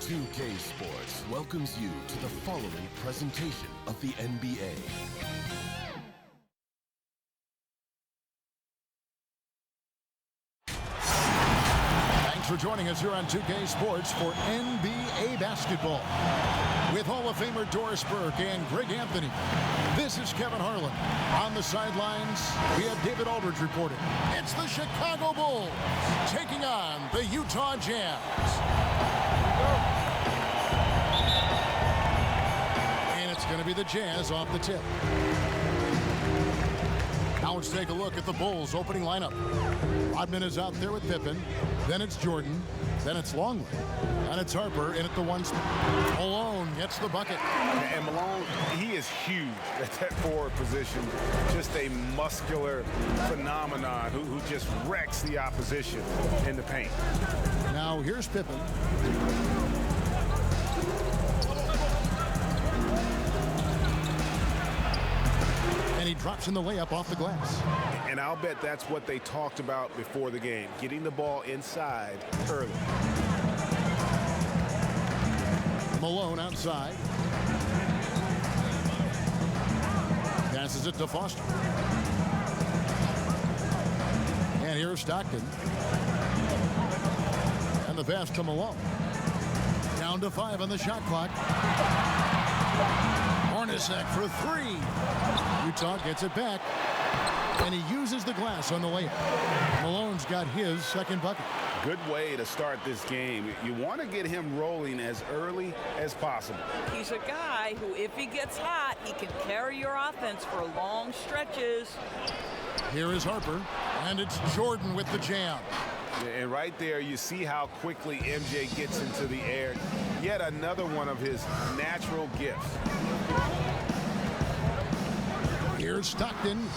2K Sports welcomes you to the following presentation of the NBA. Thanks for joining us here on 2K Sports for NBA basketball. With Hall of Famer Doris Burke and Greg Anthony, this is Kevin Harlan. On the sidelines, we have David Aldridge reporting. It's the Chicago Bulls taking on the Utah Jazz. And it's going to be the Jazz off the tip. Now let's take a look at the Bulls' opening lineup. Rodman is out there with Pippen. Then it's Jordan. Then it's Longley. And it's Harper in at the one spot. Malone gets the bucket. And Malone, he is huge at that forward position. Just a muscular phenomenon who just wrecks the opposition in the paint. Now here's Pippen. And he drops in the layup off the glass. And I'll bet that's what they talked about before the game, getting the ball inside early. Malone outside. Passes it to Foster. And here's Stockton. And the pass to Malone. Down to 5 on the shot clock. Hornacek for 3. Utah gets it back. And he uses the glass on the layup. Malone's got his second bucket. Good way to start this game. You want to get him rolling as early as possible. He's a guy who, if he gets hot, he can carry your offense for long stretches. Here is Harper, and it's Jordan with the jam. And right there, you see how quickly MJ gets into the air. Yet another one of his natural gifts. Here's Stockton,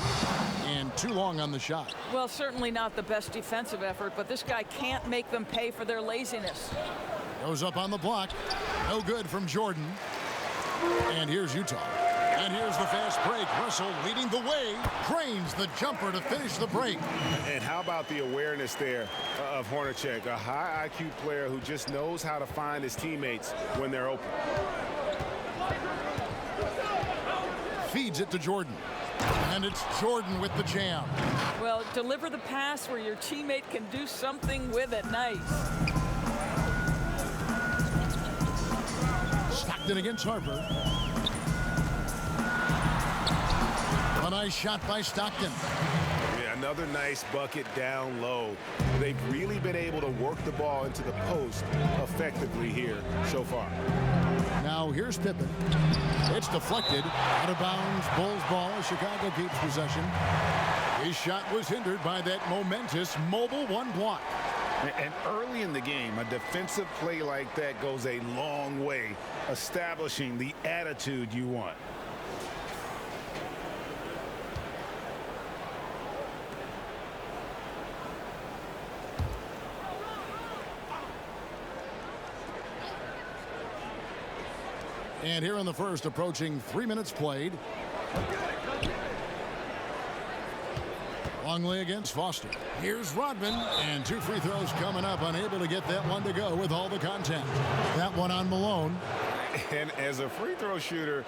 and too long on the shot. Well, certainly not the best defensive effort, but this guy can't make them pay for their laziness. Goes up on the block. No good from Jordan. And here's Utah. And here's the fast break. Russell leading the way. Drains the jumper to finish the break. And how about the awareness there of Hornacek, a high IQ player who just knows how to find his teammates when they're open. Feeds it to Jordan. And it's Jordan with the jam. Well, deliver the pass where your teammate can do something with it. Nice. Stockton against Harper. A nice shot by Stockton. Yeah, another nice bucket down low. They've really been able to work the ball into the post effectively here so far. Now here's Pippen. It's deflected. Out of bounds. Bulls ball. Chicago keeps possession. His shot was hindered by that momentous mobile one block. And early in the game, a defensive play like that goes a long way, establishing the attitude you want. And here in the first, approaching 3 minutes played. Longley against Foster. Here's Rodman, and 2 free throws coming up, unable to get that one to go with all the contact. That one on Malone. And as a free throw shooter,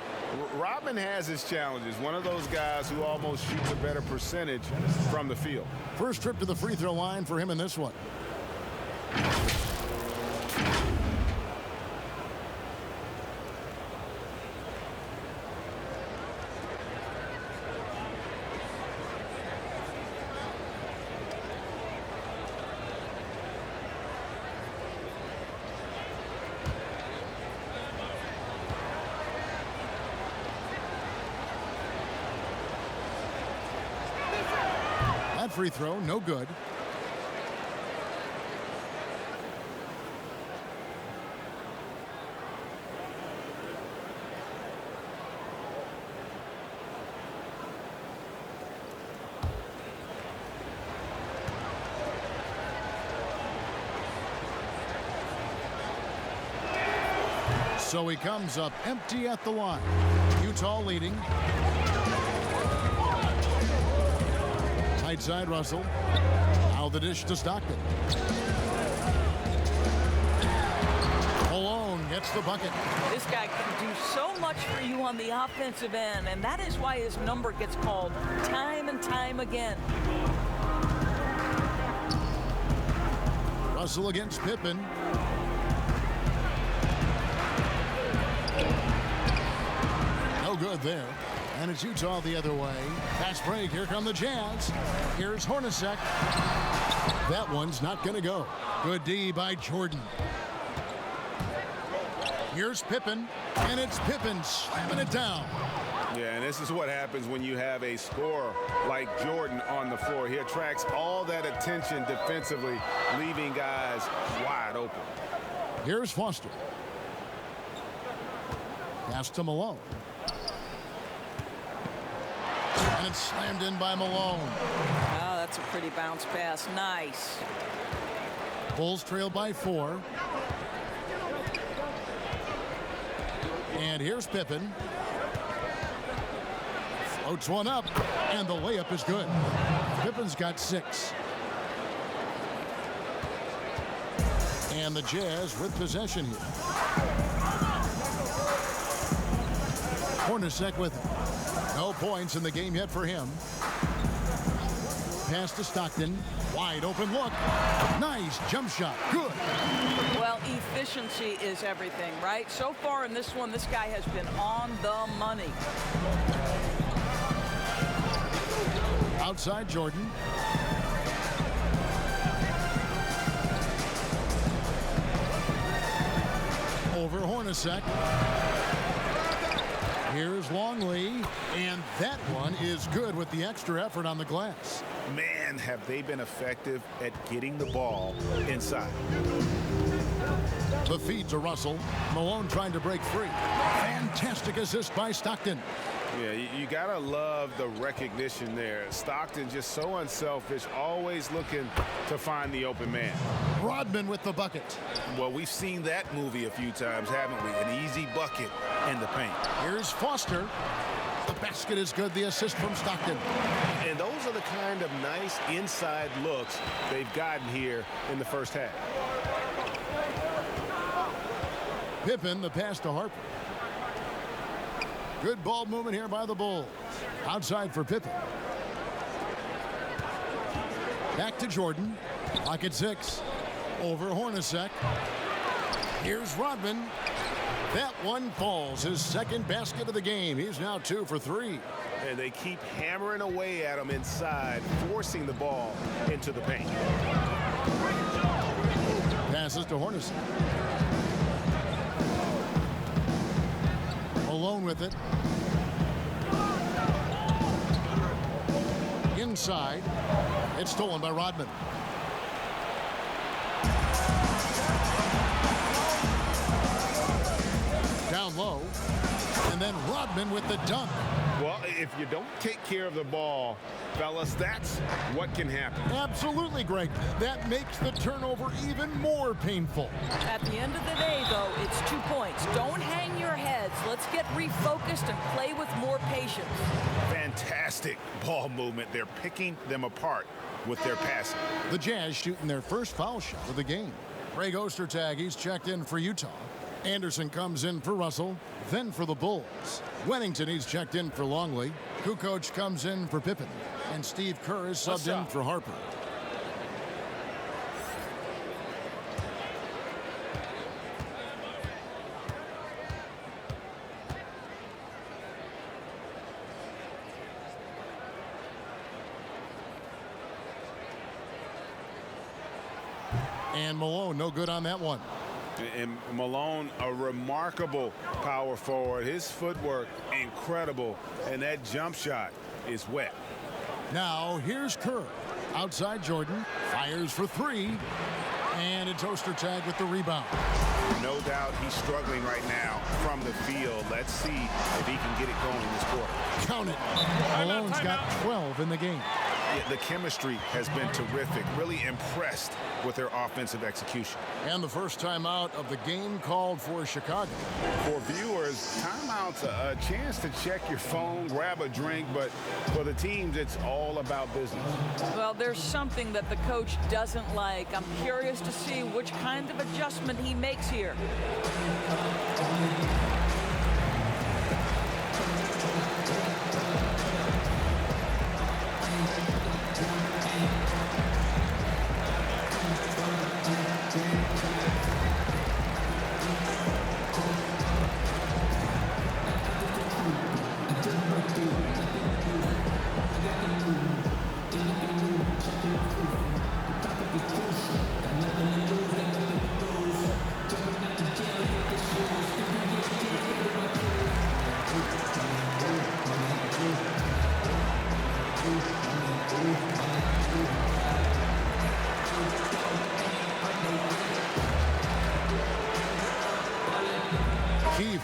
Rodman has his challenges. One of those guys who almost shoots a better percentage from the field. First trip to the free throw line for him in this one. That free throw, no good. So he comes up empty at the line. Utah leading. Right side, Russell. Now the dish to Stockton. Malone gets the bucket. This guy can do so much for you on the offensive end, and that is why his number gets called time and time again. Russell against Pippen. No good there. And it shoots all the other way. Fast break. Here come the Jazz. Here's Hornacek. That one's not going to go. Good D by Jordan. Here's Pippen. And it's Pippen slamming it down. Yeah, and this is what happens when you have a scorer like Jordan on the floor. He attracts all that attention defensively, leaving guys wide open. Here's Foster. Pass to Malone. And it's slammed in by Malone. Oh, that's a pretty bounce pass. Nice. Bulls trail by 4. And here's Pippen. Floats one up, and the layup is good. Pippen's got 6. And the Jazz with possession here. Hornacek with no points in the game yet for him. Pass to Stockton. Wide open look. Nice jump shot. Good. Well, efficiency is everything, right? So far in this one, this guy has been on the money. Outside Jordan. Over Hornacek. Here's Longley, and that one is good with the extra effort on the glass. Man, have they been effective at getting the ball inside. The feed to Russell. Malone trying to break free. Fantastic assist by Stockton. Yeah, you gotta love the recognition there. Stockton just so unselfish, always looking to find the open man. Rodman with the bucket. Well, we've seen that movie a few times, haven't we? An easy bucket in the paint. Here's Foster. The basket is good. The assist from Stockton. And those are the kind of nice inside looks they've gotten here in the first half. Pippen, the pass to Harper. Good ball movement here by the Bulls. Outside for Pippen. Back to Jordan. Pocket 6. Over Hornacek. Here's Rodman. That one falls. His second basket of the game. He's now 2 for 3. And they keep hammering away at him inside, forcing the ball into the paint. Passes to Hornacek. Malone with it. Inside. It's stolen by Rodman. Down low. And then Rodman with the dunk. Well, if you don't take care of the ball, fellas, that's what can happen. Absolutely, Greg. That makes the turnover even more painful. At the end of the day, though, it's 2 points. Don't hang your heads. Let's get refocused and play with more patience. Fantastic ball movement. They're picking them apart with their passing. The Jazz shooting their first foul shot of the game. Greg Ostertag, he's checked in for Utah. Anderson comes in for Russell, then for the Bulls. Wennington, he's checked in for Longley. Kukoc comes in for Pippen. And Steve Kerr is subbed in for Harper. And Malone, no good on that one. And Malone, a remarkable power forward. His footwork, incredible. And that jump shot is wet. Now, here's Kerr. Outside Jordan. Fires for 3. And it's Ostertag with the rebound. No doubt he's struggling right now from the field. Let's see if he can get it going this quarter. Count it. Malone's got 12 in the game. Yeah, the chemistry has been terrific. Really impressed with their offensive execution. And the first timeout of the game called for Chicago. For viewers, timeout's a chance to check your phone, grab a drink, but for the teams, it's all about business. Well, there's something that the coach doesn't like. I'm curious to see which kind of adjustment he makes here.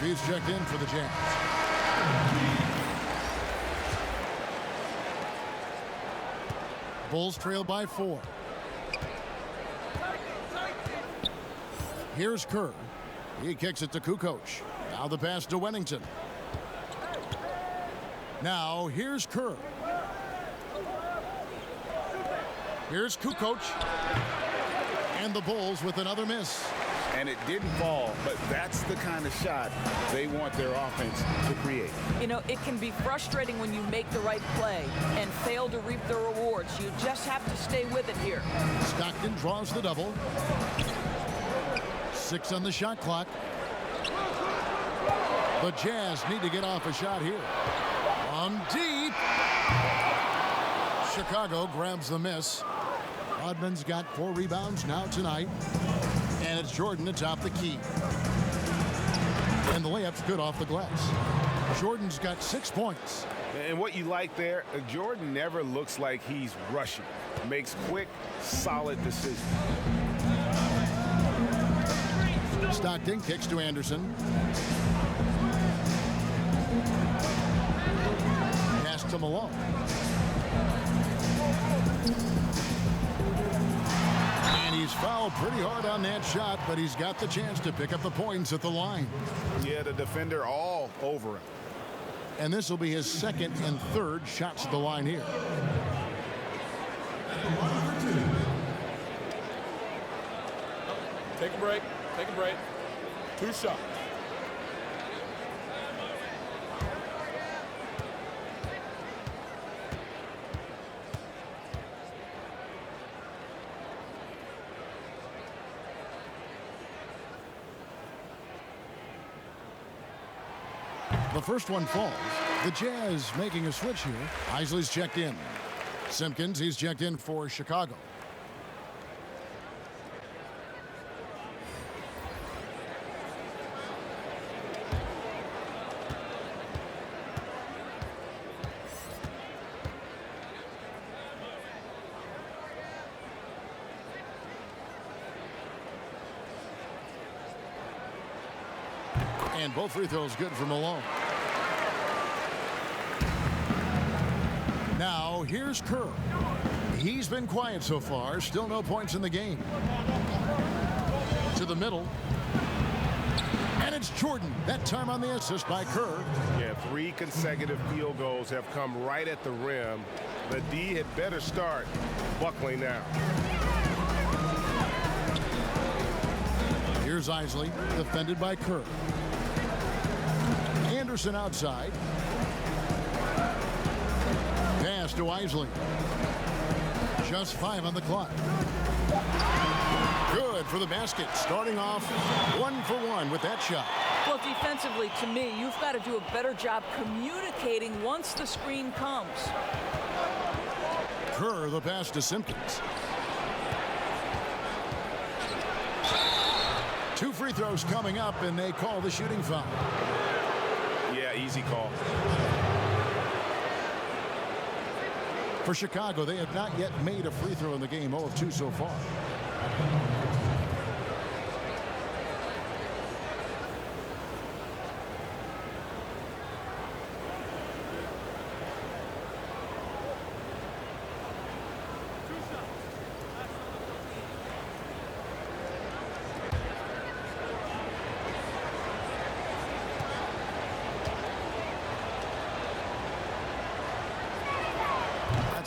He's checked in for the Jazz. Bulls trail by 4. Here's Kerr. He kicks it to Kukoc. Now the pass to Wennington. Now here's Kerr. Here's Kukoc. And the Bulls with another miss. And it didn't fall, but that's the kind of shot they want their offense to create. You know, it can be frustrating when you make the right play and fail to reap the rewards. You just have to stay with it here. Stockton draws the double. 6 on the shot clock. The Jazz need to get off a shot here. On deep. Chicago grabs the miss. Rodman's got 4 rebounds now tonight. And it's Jordan atop the key. And the layup's good off the glass. Jordan's got 6 points. And what you like there, Jordan never looks like he's rushing. Makes quick, solid decisions. Stockton kicks to Anderson. Pass to Malone. And he's fouled pretty hard on that shot, but he's got the chance to pick up the points at the line. Yeah, the defender all over him. And this will be his 2nd and 3rd shots at the line here. Take a break. Take a break. 2 shots. The first one falls. The Jazz making a switch here. Isley's checked in. Simpkins, he's checked in for Chicago. And both free throws good for Malone. Now here's Kerr. He's been quiet so far. Still no points in the game. To the middle. And it's Jordan. That time on the assist by Kerr. Yeah, 3 consecutive field goals have come right at the rim. The D had better start buckling now. Here's Isley, defended by Kerr. Anderson outside. Pass to Isley. Just 5 on the clock. Good for the basket. Starting off 1 for 1 with that shot. Well, defensively, to me, you've got to do a better job communicating once the screen comes. Kerr, the pass to Simpkins. 2 free throws coming up, and they call the shooting foul. Yeah, easy call. For Chicago, they have not yet made a free throw in the game. 0 of 2 so far.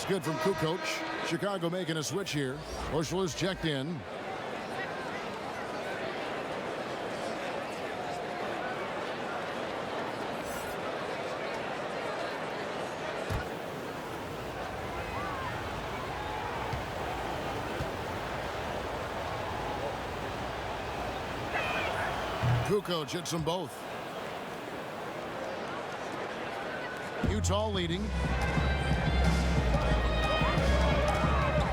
That's good from Kukoc. Chicago making a switch here. Bushler's checked in. Kukoc hits them both. Utah leading.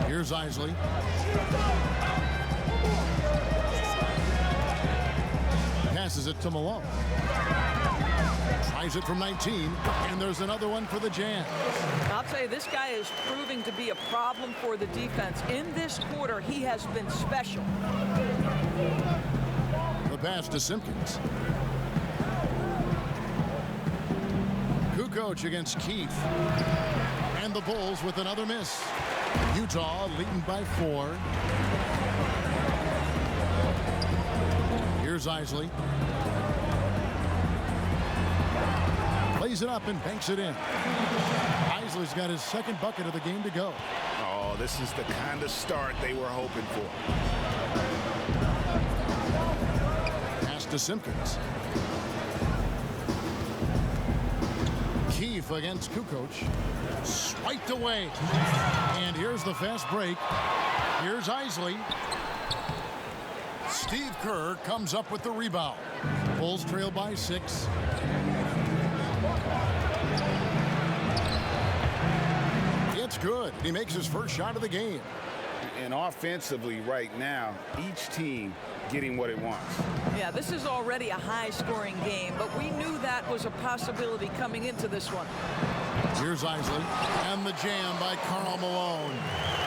Here's Isley. Passes it to Malone. Tries it from 19, and there's another one for the Jazz. I'll tell you, this guy is proving to be a problem for the defense. In this quarter, he has been special. The pass to Simpkins. Kukoc against Keith. And the Bulls with another miss. Utah leading by 4. Here's Isley. Plays it up and banks it in. Isley's got his second bucket of the game to go. Oh, this is the kind of start they were hoping for. Pass to Simpkins. Keith against Kukoc. Swiped away. And here's the fast break. Here's Isley. Steve Kerr comes up with the rebound. Bulls trail by 6. It's good. He makes his first shot of the game. And offensively right now, each team getting what it wants. Yeah, this is already a high-scoring game, but we knew that was a possibility coming into this one. Here's Isley, and the jam by Karl Malone.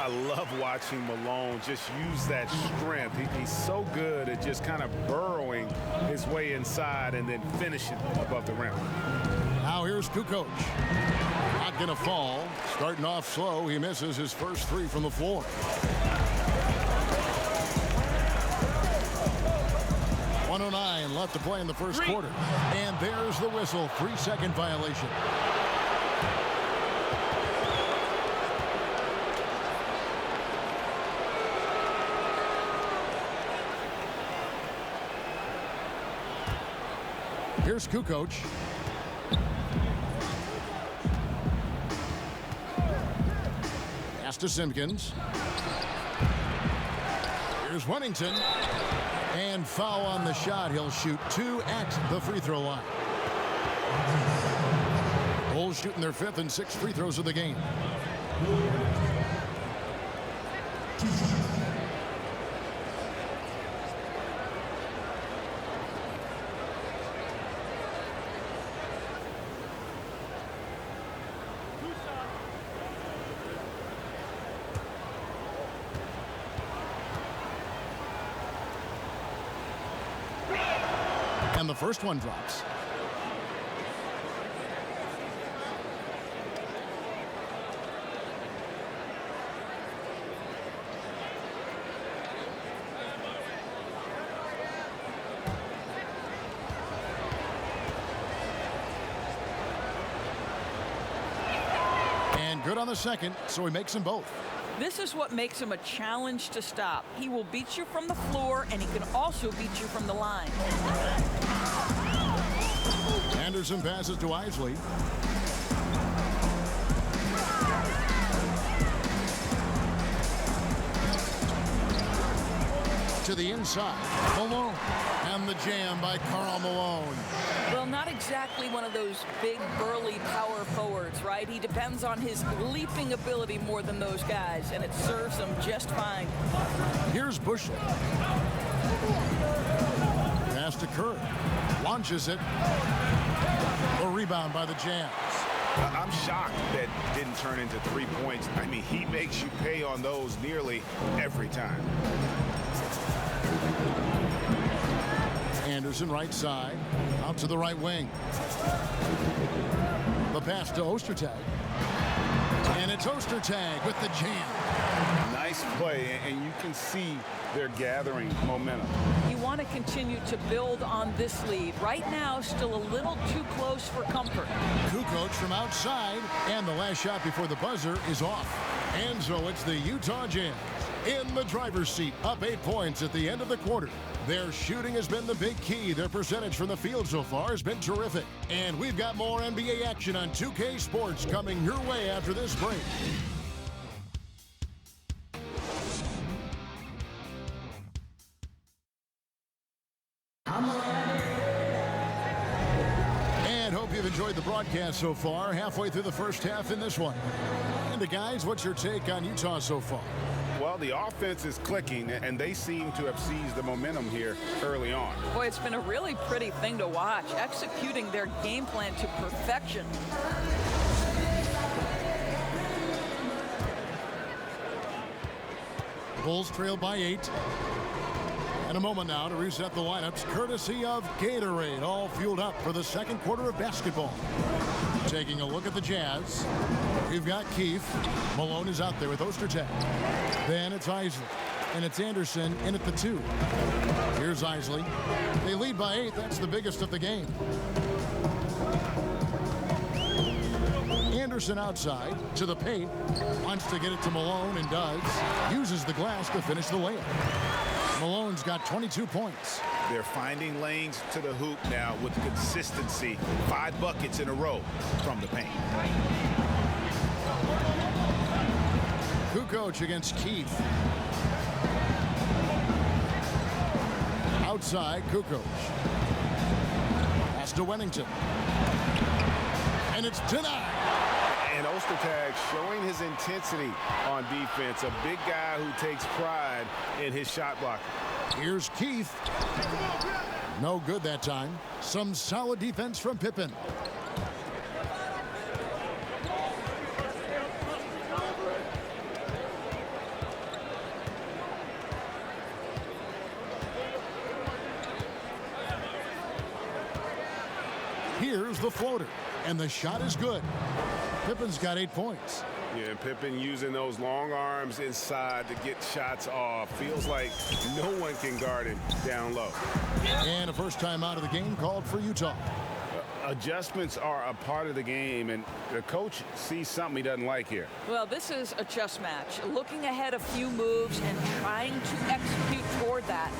I love watching Malone just use that strength. He's so good at just kind of burrowing his way inside and then finishing above the rim. Now here's Kukoc. Not going to fall. Starting off slow, he misses his first 3 from the floor. .109 left to play in the first quarter. And there's the whistle. 3-second violation. Here's Kukoc. Pass to Simpkins. Here's Wennington. And foul on the shot. He'll shoot 2 at the free throw line. Bulls shooting their 5th and 6th free throws of the game. And the first one drops. And good on the second, so he makes them both. This is what makes him a challenge to stop. He will beat you from the floor, and he can also beat you from the line. Anderson passes to Isley. To the inside. Malone. And the jam by Karl Malone. Well, not exactly one of those big, burly power forwards, right? He depends on his leaping ability more than those guys, and it serves him just fine. Here's Bushel. Pass to Kerr. Launches it. A rebound by the Jazz. I'm shocked that didn't turn into 3 points. I mean, he makes you pay on those nearly every time. Anderson right side. Out to the right wing. The pass to Ostertag. And it's Ostertag with the jam. Nice play, and you can see they're gathering momentum. You want want to continue to build on this lead. Right now, still a little too close for comfort. Kukoc from outside, and the last shot before the buzzer is off. And so it's the Utah Jazz in the driver's seat, up 8 points at the end of the quarter. Their shooting has been the big key. Their percentage from the field so far has been terrific. And we've got more NBA action on 2K Sports coming your way after this break. And hope you've enjoyed the broadcast so far. Halfway through the first half in this one. And guys, what's your take on Utah so far? Well, the offense is clicking, and they seem to have seized the momentum here early on. Boy, it's been a really pretty thing to watch, executing their game plan to perfection. Bulls trail by 8. And a moment now to reset the lineups, courtesy of Gatorade, all fueled up for the second quarter of basketball. Taking a look at the Jazz, we've got Keefe. Malone is out there with Ostertag. Then it's Isley, and it's Anderson in at the 2. Here's Isley. They lead by 8. That's the biggest of the game. Anderson outside to the paint. Wants to get it to Malone and does. Uses the glass to finish the layup. Malone's got 22 points. They're finding lanes to the hoop now with consistency. 5 buckets in a row from the paint. Kukoc against Keefe. Outside, Kukoc. Pass to Wennington. And it's denied. And Ostertag showing his intensity on defense. A big guy who takes pride in his shot block. Here's Keefe. No good that time. Some solid defense from Pippen. Here's the floater, and the shot is good. Pippen's got 8 points. Yeah, and Pippen using those long arms inside to get shots off. Feels like no one can guard him down low. And a first time out of the game called for Utah. Adjustments are a part of the game, and the coach sees something he doesn't like here. Well, this is a chess match. Looking ahead a few moves and trying to execute toward that.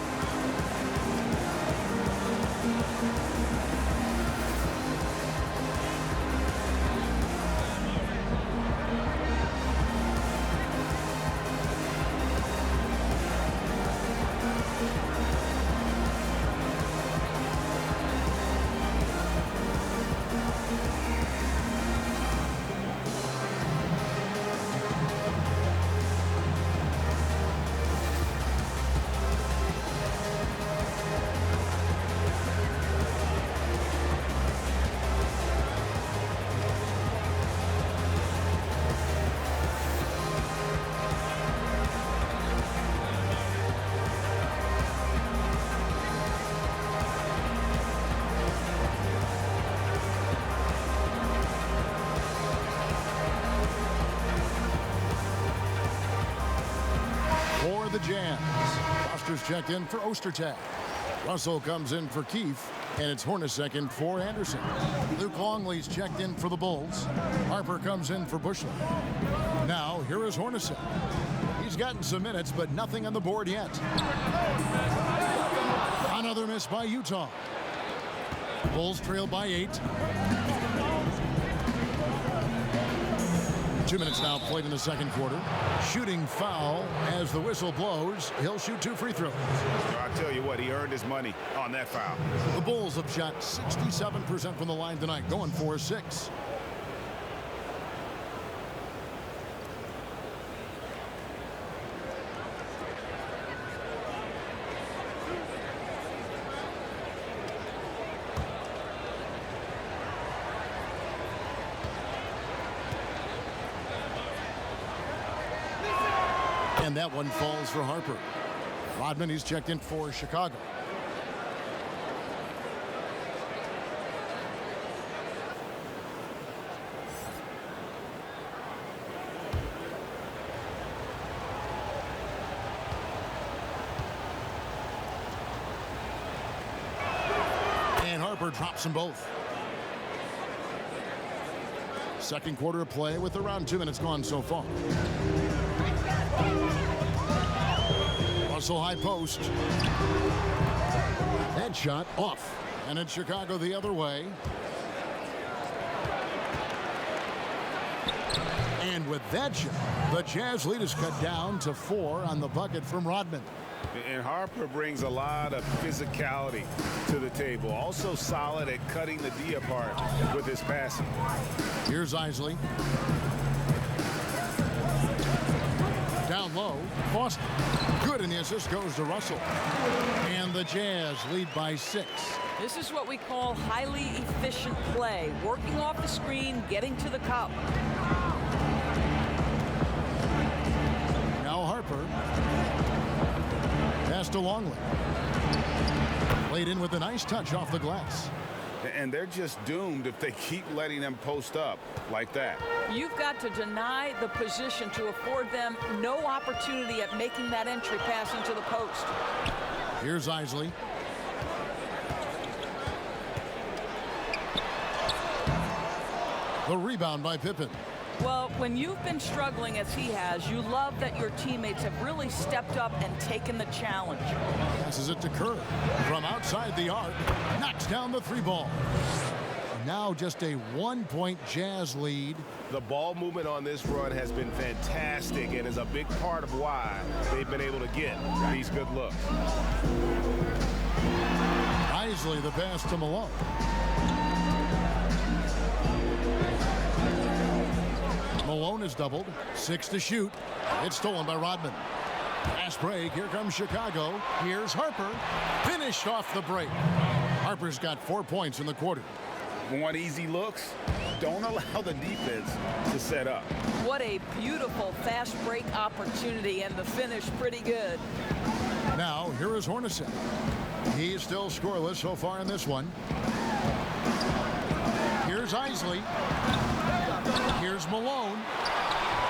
The Jazz. Foster's checked in for Ostertag. Russell comes in for Keefe, and it's Hornacek in for Anderson. Luke Longley's checked in for the Bulls. Harper comes in for Bushley. Now, here is Hornacek. He's gotten some minutes, but nothing on the board yet. Another miss by Utah. Bulls trail by 8. 2 minutes now played in the second quarter. Shooting foul as the whistle blows. He'll shoot 2 free throws. I'll tell you what, he earned his money on that foul. The Bulls have shot 67% from the line tonight, going 4-6. And that one falls for Harper. Rodman, he's checked in for Chicago. Harper drops them both. Second quarter of play with around 2 minutes gone so far. Russell high post. That shot off. And it's Chicago the other way. And with that shot, the Jazz lead is cut down to 4 on the bucket from Rodman. And Harper brings a lot of physicality to the table. Also solid at cutting the D apart with his passing. Here's Isley. Down low, Boston. Good, and the assist goes to Russell. And the Jazz lead by 6. This is what we call highly efficient play. Working off the screen, getting to the cup. Now Harper. Pass to Longley. Played in with a nice touch off the glass. And they're just doomed if they keep letting them post up like that. You've got to deny the position to afford them no opportunity at making that entry pass into the post. Here's Isley. The rebound by Pippen. Well, when you've been struggling as he has, you love that your teammates have really stepped up and taken the challenge. Passes it to Kerr from outside the arc. Knocks down the 3 ball. Now just a 1-point Jazz lead. The ball movement on this run has been fantastic and is a big part of why they've been able to get these good looks. Isley the pass to Malone. Malone is doubled. 6 to shoot. It's stolen by Rodman. Fast break. Here comes Chicago. Here's Harper. Finished off the break. Harper's got 4 points in the quarter. Want easy looks? Don't allow the defense to set up. What a beautiful fast break opportunity, and the finish pretty good. Now, here is Hornacek. He is still scoreless so far in this one. Here's Isley. Here's Malone.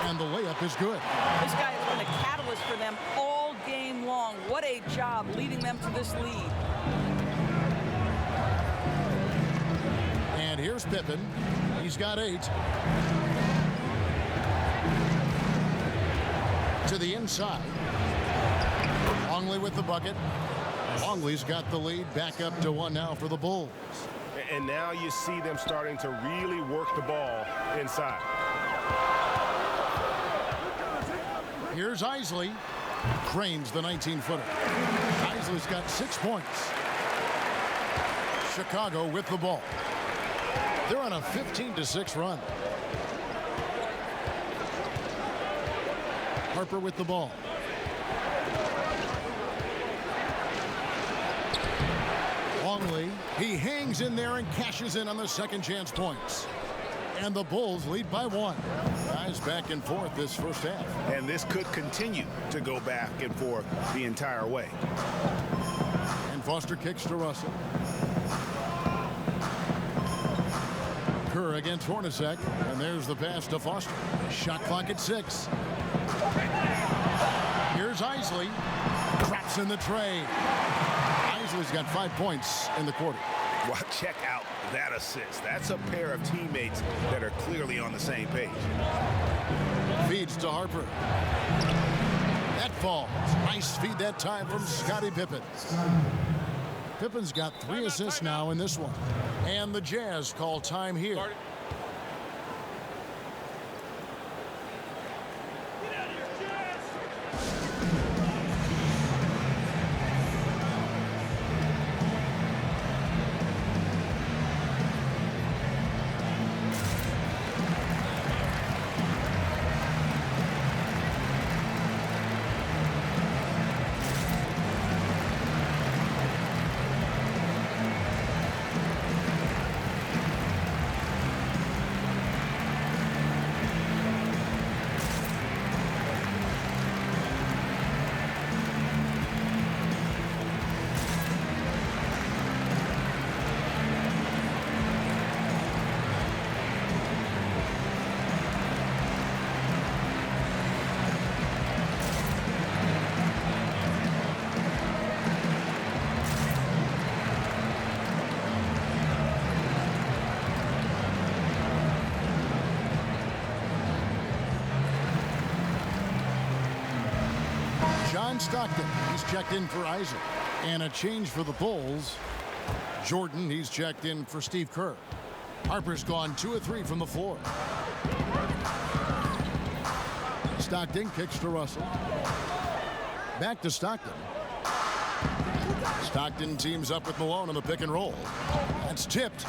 And the layup is good. This guy has been a catalyst for them all game long. What a job leading them to this lead. And here's Pippen. He's got 8. To the inside. Longley with the bucket. Longley's got the lead back up to 1 now for the Bulls. And now you see them starting to really work the ball inside. Here's Isley. Cranes the 19-footer. Isley's got 6 points. Chicago with the ball. They're on a 15-6 run. Harper with the ball. Longley, he hangs in there and cashes in on the second chance points. And the Bulls lead by 1. Guys back and forth this first half. And this could continue to go back and forth the entire way. And Foster kicks to Russell. Kerr against Hornacek. And there's the pass to Foster. Shot clock at 6. Here's Isley. Drops in the tray. Isley's got 5 points in the quarter. Well, check out that assist. That's a pair of teammates that are clearly on the same page. Feeds to Harper. That falls. Nice feed that time from Scottie Pippen. Pippen's got 3 assists now in this one. And the Jazz call time here. on Stockton. He's checked in for Isaac. And a change for the Bulls. Jordan, he's checked in for Steve Kerr. Harper's gone 2 of 3 from the floor. Stockton kicks to Russell. Back to Stockton. Stockton teams up with Malone on the pick and roll. That's tipped.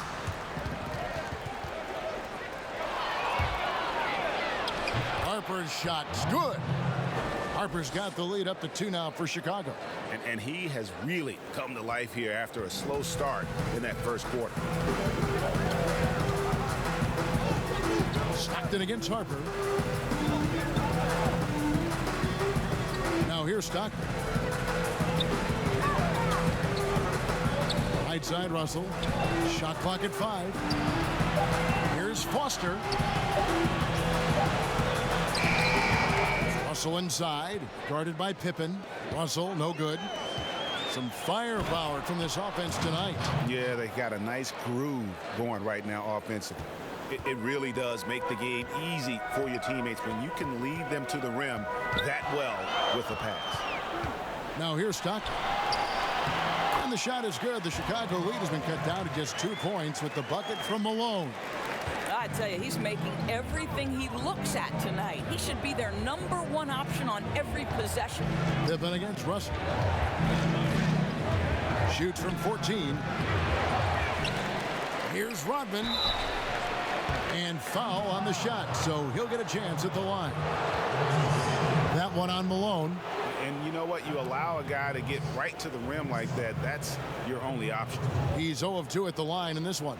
Harper's shot's good. Harper's got the lead up to 2 now for Chicago. And he has really come to life here after a slow start in that first quarter. Stockton against Harper. Now here's Stockton. Right side Russell. Shot clock at 5. Here's Foster. Russell inside, guarded by Pippen. Russell, no good. Some firepower from this offense tonight. Yeah, they got a nice groove going right now offensively. It really does make the game easy for your teammates when you can lead them to the rim that well with the pass. Now here's Stockton. And the shot is good. The Chicago lead has been cut down to just 2 points with the bucket from Malone. I tell you, he's making everything he looks at tonight. He should be their #1 option on every possession. Pippen against Russell. Shoots from 14. Here's Rodman. And foul on the shot, so he'll get a chance at the line. That one on Malone. And you know what? You allow a guy to get right to the rim like that. That's your only option. He's 0 of 2 at the line in this one.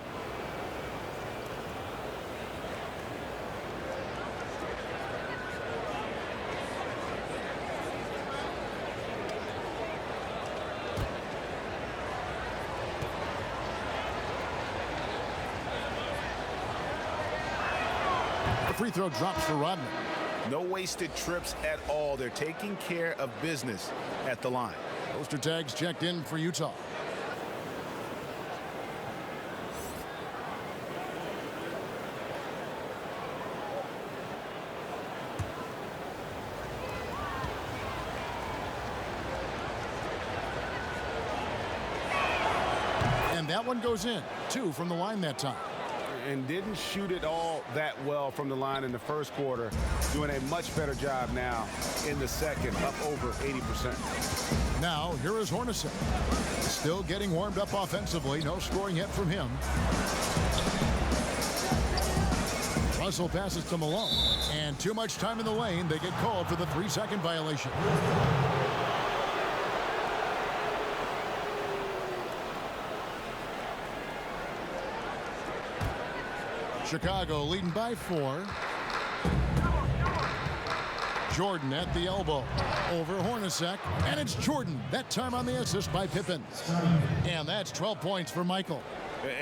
Free throw drops for Rodman. No wasted trips at all. They're taking care of business at the line. Poster tags checked in for Utah. And that one goes in. 2 from the line that time. And didn't shoot it all that well from the line in the first quarter. Doing a much better job now in the second, up over 80%. Now, here is Hornacek. Still getting warmed up offensively. No scoring yet from him. Russell passes to Malone. And too much time in the lane. They get called for the 3-second violation. Chicago leading by 4. Jordan at the elbow over Hornacek, and it's Jordan, that time on the assist by Pippen. And that's 12 points for Michael.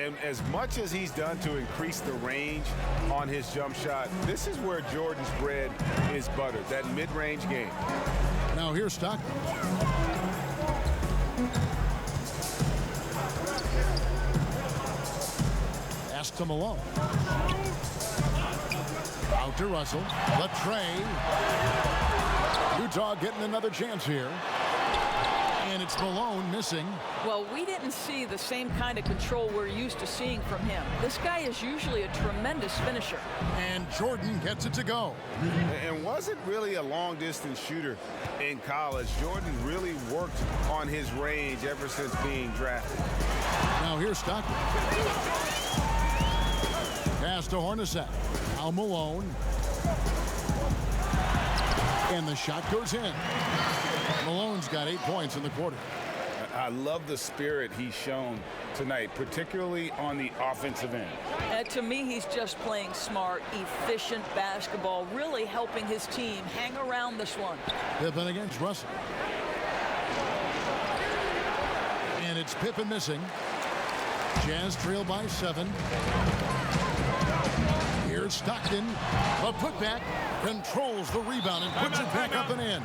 And as much as he's done to increase the range on his jump shot, this is where Jordan's bread is buttered, that mid-range game. Now here's Stockton. Pass to Malone. Out to Russell. The tray. Utah getting another chance here. And it's Malone missing. Well, we didn't see the same kind of control we're used to seeing from him. This guy is usually a tremendous finisher. And Jordan gets it to go. And wasn't really a long-distance shooter in college. Jordan really worked on his range ever since being drafted. Now here's Stockton. Pass to Hornacek. Now Malone. And the shot goes in. Malone's got 8 points in the quarter. I love the spirit he's shown tonight, particularly on the offensive end. To me, he's just playing smart, efficient basketball, really helping his team hang around this one. Pippen against Russell. And it's Pippen missing. Jazz trail by 7. Here's Stockton. A putback, controls the rebound and puts it back up and in.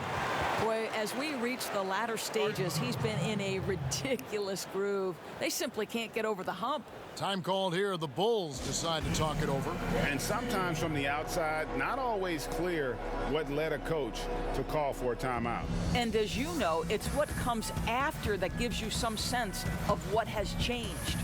Boy, as we reach the latter stages, he's been in a ridiculous groove. They simply can't get over the hump. Time called here. The Bulls decide to talk it over. And sometimes from the outside, not always clear what led a coach to call for a timeout. And as you know, it's what comes after that gives you some sense of what has changed.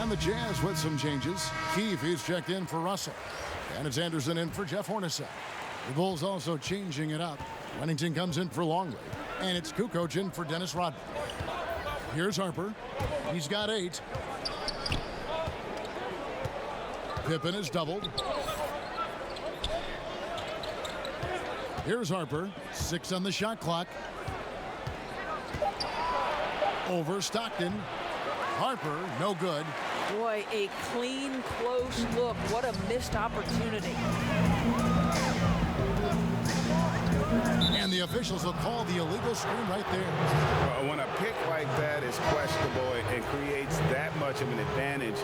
The Jazz with some changes. Keefe is checked in for Russell. And it's Anderson in for Jeff Hornacek. The Bulls also changing it up. Wennington comes in for Longley. And it's Kukoc in for Dennis Rodman. Here's Harper. He's got 8. Pippen is doubled. Here's Harper. 6 on the shot clock. Over Stockton. Harper, no good. Boy, a clean, close look. What a missed opportunity. And the officials will call the illegal screen right there. When a pick like that is questionable and creates that much of an advantage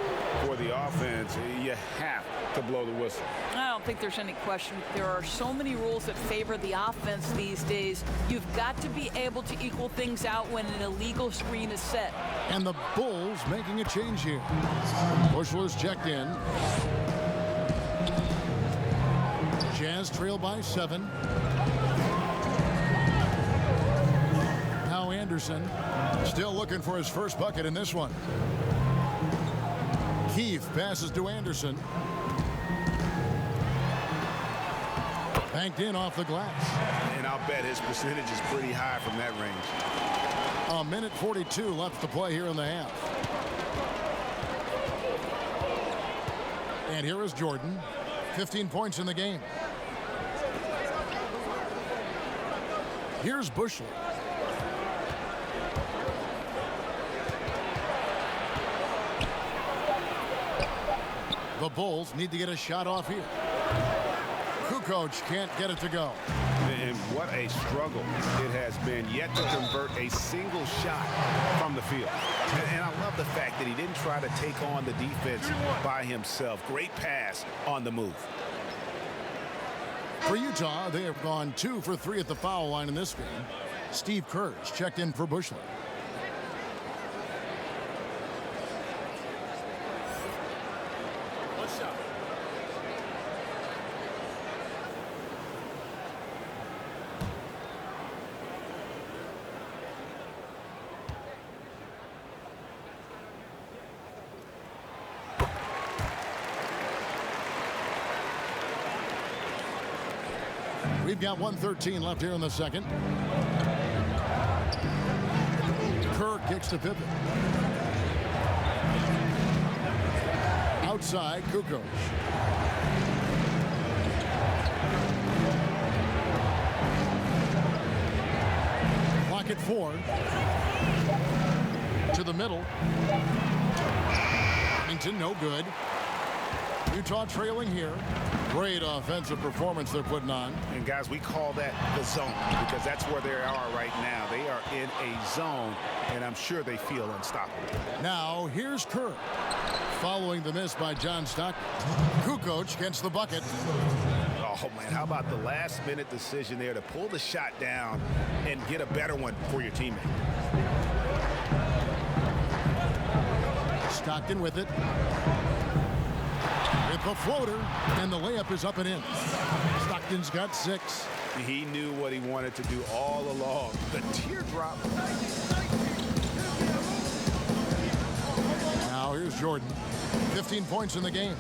for the offense, you have to blow the whistle. I don't think there's any question. There are so many rules that favor the offense these days. You've got to be able to equal things out when an illegal screen is set. And the Bulls making a change here. Bushler's checked in. Jazz trail by 7. Now Anderson still looking for his first bucket in this one. Keefe passes to Anderson. Banked in off the glass. And I'll bet his percentage is pretty high from that range. A minute 42 left to play here in the half. And here is Jordan. 15 points in the game. Here's Bushler. The Bulls need to get a shot off here. Kukoc can't get it to go. And what a struggle it has been yet to convert a single shot from the field. And I love the fact that he didn't try to take on the defense by himself. Great pass on the move. For Utah, they have gone 2 for 3 at the foul line in this game. Steve Kerr's checked in for Bushler. We've got 1:13 left here in the second. Kerr kicks to Pippen. Outside, Kukoc. Clock at 4. To the middle. Wennington, no good. Utah trailing here. Great offensive performance they're putting on. And guys, we call that the zone because that's where they are right now. They are in a zone, and I'm sure they feel unstoppable. Now, here's Kerr. Following the miss by John Stockton. Kukoc gets the bucket. Oh, man, how about the last-minute decision there to pull the shot down and get a better one for your teammate? Stockton with it. With the floater, and the layup is up and in. Stockton's got 6. He knew what he wanted to do all along. The teardrop. Now here's Jordan. 15 points in the game.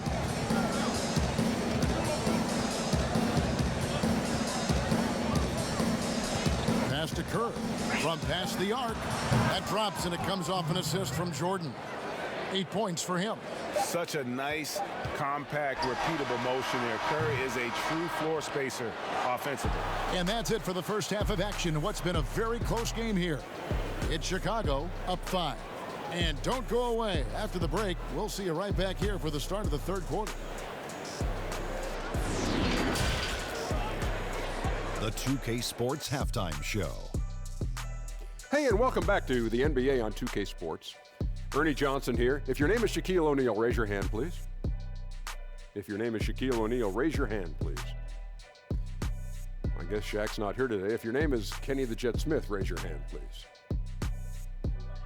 Kerr from past the arc. That drops, and it comes off an assist from Jordan. 8 points for him. Such a nice, compact, repeatable motion there. Kerr is a true floor spacer offensively. And that's it for the first half of action in what's been a very close game here. It's Chicago up 5. And don't go away. After the break, we'll see you right back here for the start of the third quarter. The 2K Sports Halftime Show. Hey, and welcome back to the NBA on 2K Sports. Ernie Johnson here. If your name is Shaquille O'Neal, raise your hand, please. If your name is Shaquille O'Neal, raise your hand, please. I guess Shaq's not here today. If your name is Kenny the Jet Smith, raise your hand, please.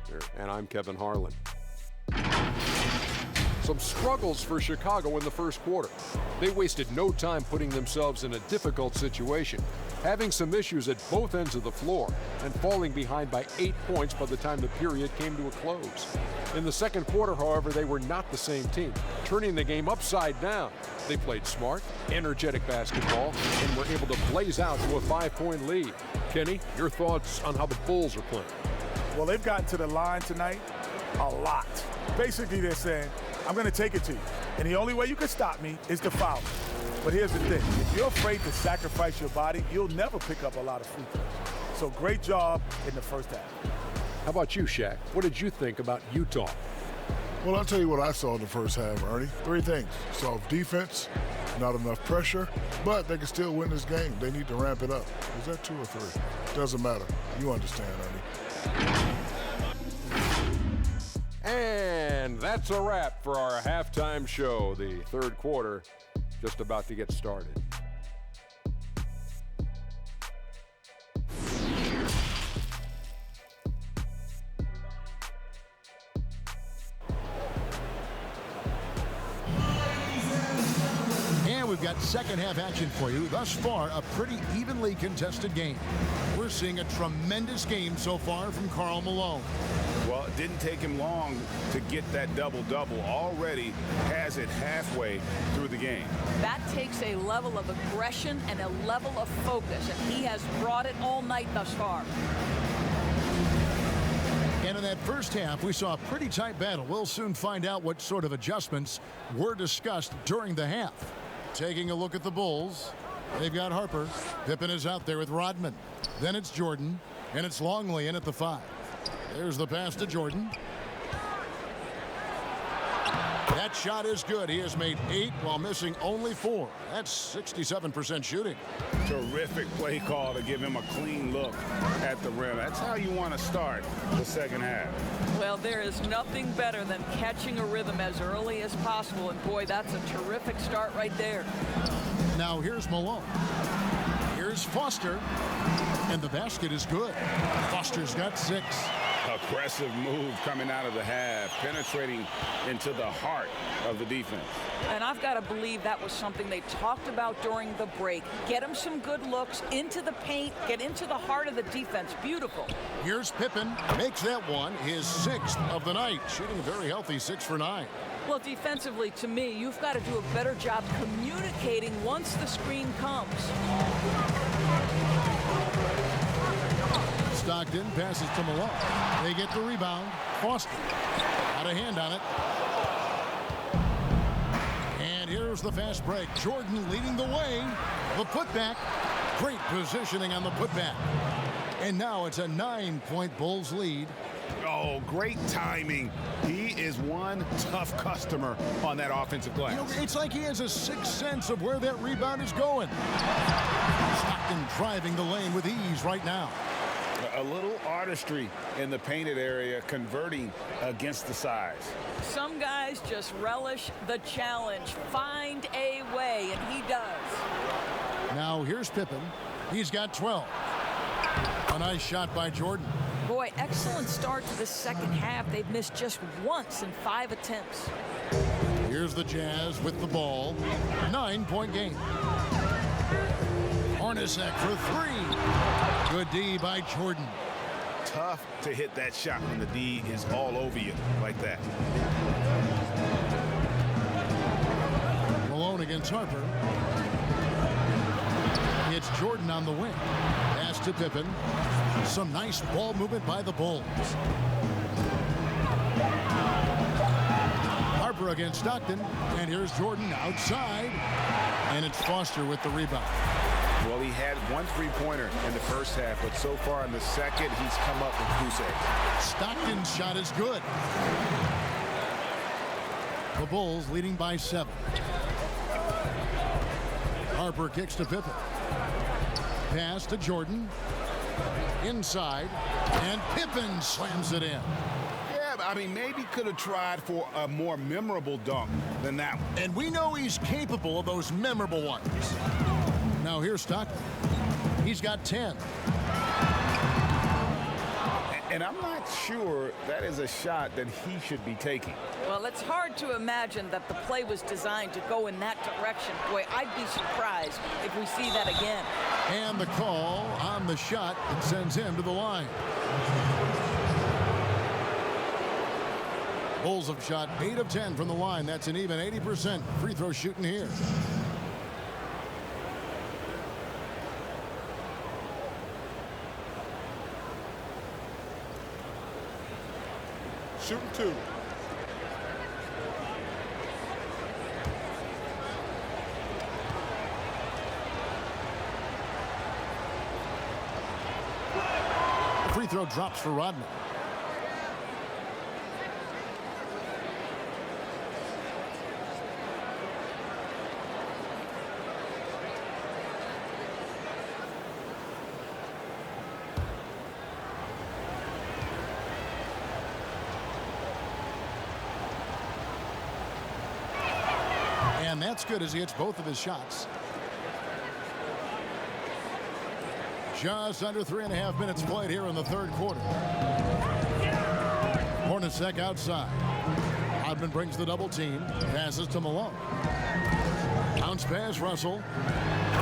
There. And I'm Kevin Harlan. Some struggles for Chicago in the first quarter. They wasted no time putting themselves in a difficult situation, having some issues at both ends of the floor, and falling behind by 8 points by the time the period came to a close. In the second quarter, however, they were not the same team, turning the game upside down. They played smart, energetic basketball, and were able to blaze out to a 5-point lead. Kenny, your thoughts on how the Bulls are playing? Well, they've gotten to the line tonight a lot. Basically, they're saying, I'm going to take it to you. And the only way you can stop me is to foul me. But here's the thing. If you're afraid to sacrifice your body, you'll never pick up a lot of free throws. So great job in the first half. How about you, Shaq? What did you think about Utah? Well, I'll tell you what I saw in the first half, Ernie. 3 things. Soft defense, not enough pressure, but they can still win this game. They need to ramp it up. Is that 2 or 3? Doesn't matter. You understand, Ernie. And that's a wrap for our halftime show. The third quarter just about to get started. And we've got second half action for you. Thus far, a pretty evenly contested game. We're seeing a tremendous game so far from Karl Malone. Well, it didn't take him long to get that double-double. Already has it halfway through the game. That takes a level of aggression and a level of focus, and he has brought it all night thus far. And in that first half, we saw a pretty tight battle. We'll soon find out what sort of adjustments were discussed during the half. Taking a look at the Bulls, they've got Harper. Pippen is out there with Rodman. Then it's Jordan, and it's Longley in at the 5. There's the pass to Jordan. That shot is good. He has made 8 while missing only 4. That's 67% shooting. Terrific play call to give him a clean look at the rim. That's how you want to start the second half. Well, there is nothing better than catching a rhythm as early as possible, and boy, that's a terrific start right there. Now here's Malone. Here's Foster, and the basket is good. Foster's got 6. Aggressive move coming out of the half, penetrating into the heart of the defense. And I've got to believe that was something they talked about during the break. Get him some good looks into the paint, get into the heart of the defense. Beautiful. Here's Pippen, makes that one his 6th of the night, shooting a very healthy 6 for 9. Well, defensively, to me, you've got to do a better job communicating once the screen comes. Stockton passes to Malone. They get the rebound. Foster got a hand on it. And here's the fast break. Jordan leading the way. The putback. Great positioning on the putback. And now it's a 9-point Bulls lead. Oh, great timing. He is one tough customer on that offensive glass. You know, it's like he has a sixth sense of where that rebound is going. Stockton driving the lane with ease right now. A little artistry in the painted area, converting against the size. Some guys just relish the challenge. Find a way, and he does. Now here's Pippen. He's got 12. A nice shot by Jordan. Boy, excellent start to the second half. They've missed just once in 5 attempts. Here's the Jazz with the ball. 9-point game. Hornacek for 3. Good D by Jordan. Tough to hit that shot when the D is all over you like that. Malone against Harper. It's Jordan on the wing. Pass to Pippen. Some nice ball movement by the Bulls. Harper against Stockton. And here's Jordan outside. And it's Foster with the rebound. Well, he had one three-pointer in the first half, but so far in the second, he's come up with goose egg. Stockton's shot is good. The Bulls leading by 7. Harper kicks to Pippen. Pass to Jordan. Inside. And Pippen slams it in. Yeah, I mean, maybe could have tried for a more memorable dunk than that one. And we know he's capable of those memorable ones. Now here's Stockton. He's got 10. And I'm not sure that is a shot that he should be taking. Well, it's hard to imagine that the play was designed to go in that direction. Boy, I'd be surprised if we see that again. And the call on the shot that sends him to the line. Bulls have shot 8 of 10 from the line. That's an even 80% free throw shooting here. Shooting 2. The free throw drops for Rodman. And that's good as he hits both of his shots. Just under 3.5 minutes played here in the third quarter. Hornacek outside. Rodman brings the double team. Passes to Malone. Bounce pass, Russell.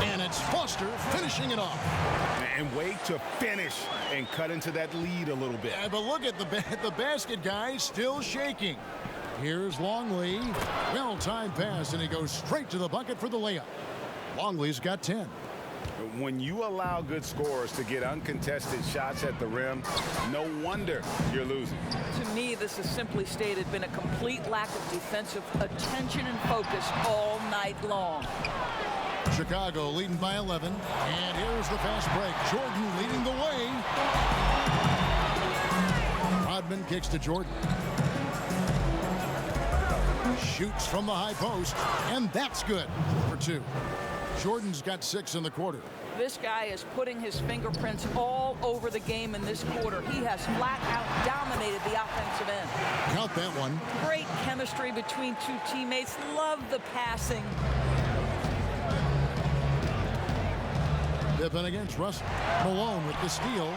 And it's Foster finishing it off. And way to finish and cut into that lead a little bit. Yeah, but look at the basket guy still shaking. Here's Longley. Well-timed pass, and he goes straight to the bucket for the layup. Longley's got 10. When you allow good scorers to get uncontested shots at the rim, no wonder you're losing. To me, this has simply stated been a complete lack of defensive attention and focus all night long. Chicago leading by 11. And here's the fast break. Jordan leading the way. Rodman kicks to Jordan. Shoots from the high post, and that's good for 2. Jordan's got 6 in the quarter. This guy is putting his fingerprints all over the game in this quarter. He has flat out dominated the offensive end. Count that one. Great chemistry between 2 teammates. Love the passing. Pippen against Russell. Malone with the steal.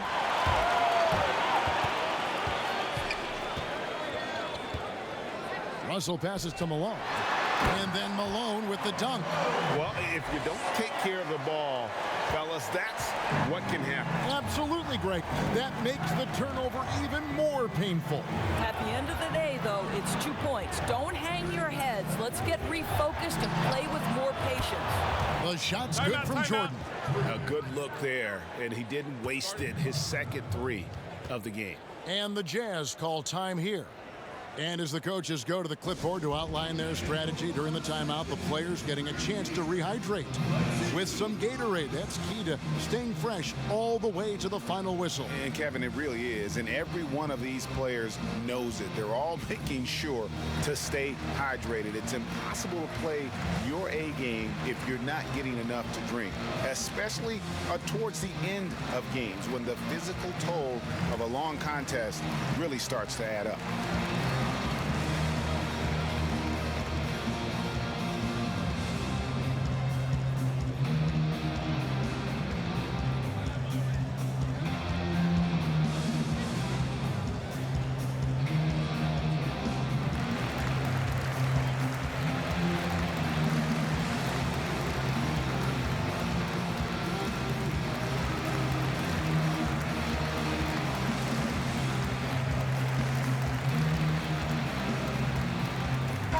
Russell passes to Malone. And then Malone with the dunk. Well, if you don't take care of the ball, fellas, that's what can happen. Absolutely, Greg. That makes the turnover even more painful. At the end of the day, though, it's 2 points. Don't hang your heads. Let's get refocused and play with more patience. The shot's good from Jordan. A good look there, and he didn't waste it. His second 3 of the game. And the Jazz call time here. And as the coaches go to the clipboard to outline their strategy during the timeout, the players getting a chance to rehydrate with some Gatorade. That's key to staying fresh all the way to the final whistle. And Kevin, it really is. And every one of these players knows it. They're all making sure to stay hydrated. It's impossible to play your A game if you're not getting enough to drink, especially towards the end of games when the physical toll of a long contest really starts to add up.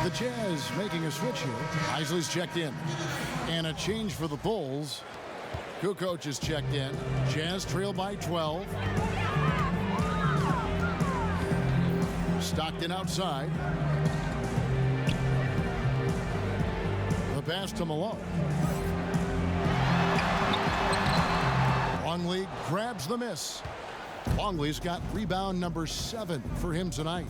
The Jazz making a switch here. Isley's checked in. And a change for the Bulls. Kukoc is checked in. Jazz trail by 12. Stockton outside. The pass to Malone. Longley grabs the miss. Longley's got rebound number 7 for him tonight.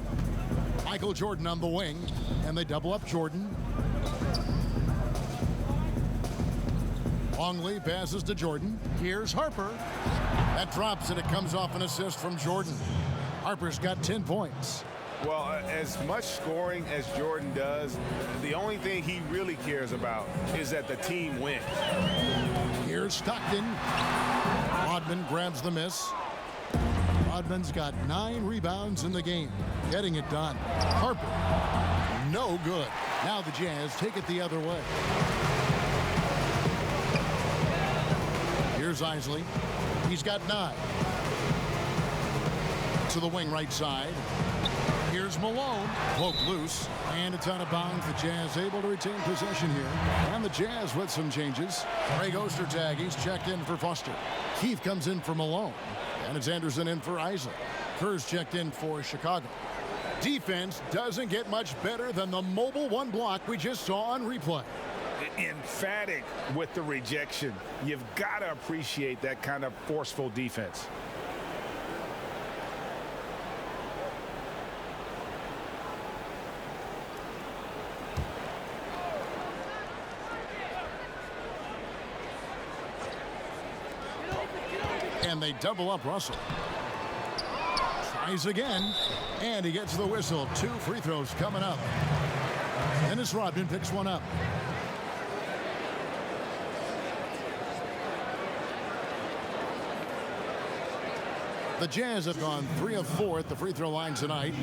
Michael Jordan on the wing, and they double up Jordan. Longley passes to Jordan. Here's Harper. That drops, and it comes off an assist from Jordan. Harper's got 10 points. Well, as much scoring as Jordan does, the only thing he really cares about is that the team wins. Here's Stockton. Rodman grabs the miss. Rodman's got 9 rebounds in the game, getting it done. Harper, no good. Now the Jazz take it the other way. Here's Isley. He's got 9. To the wing right side. Here's Malone. Poke loose. And it's out of bounds. The Jazz able to retain possession here. And the Jazz with some changes. Greg Ostertag, he's checked in for Foster. Keith comes in for Malone. And it's Anderson in for Isley. Kerr's checked in for Chicago. Defense doesn't get much better than the mobile one block we just saw on replay. Emphatic with the rejection. You've got to appreciate that kind of forceful defense. And they double up Russell. Tries again, and he gets the whistle. 2 free throws coming up. Dennis Rodman picks one up. The Jazz have gone 3 of 4 at the free throw line tonight.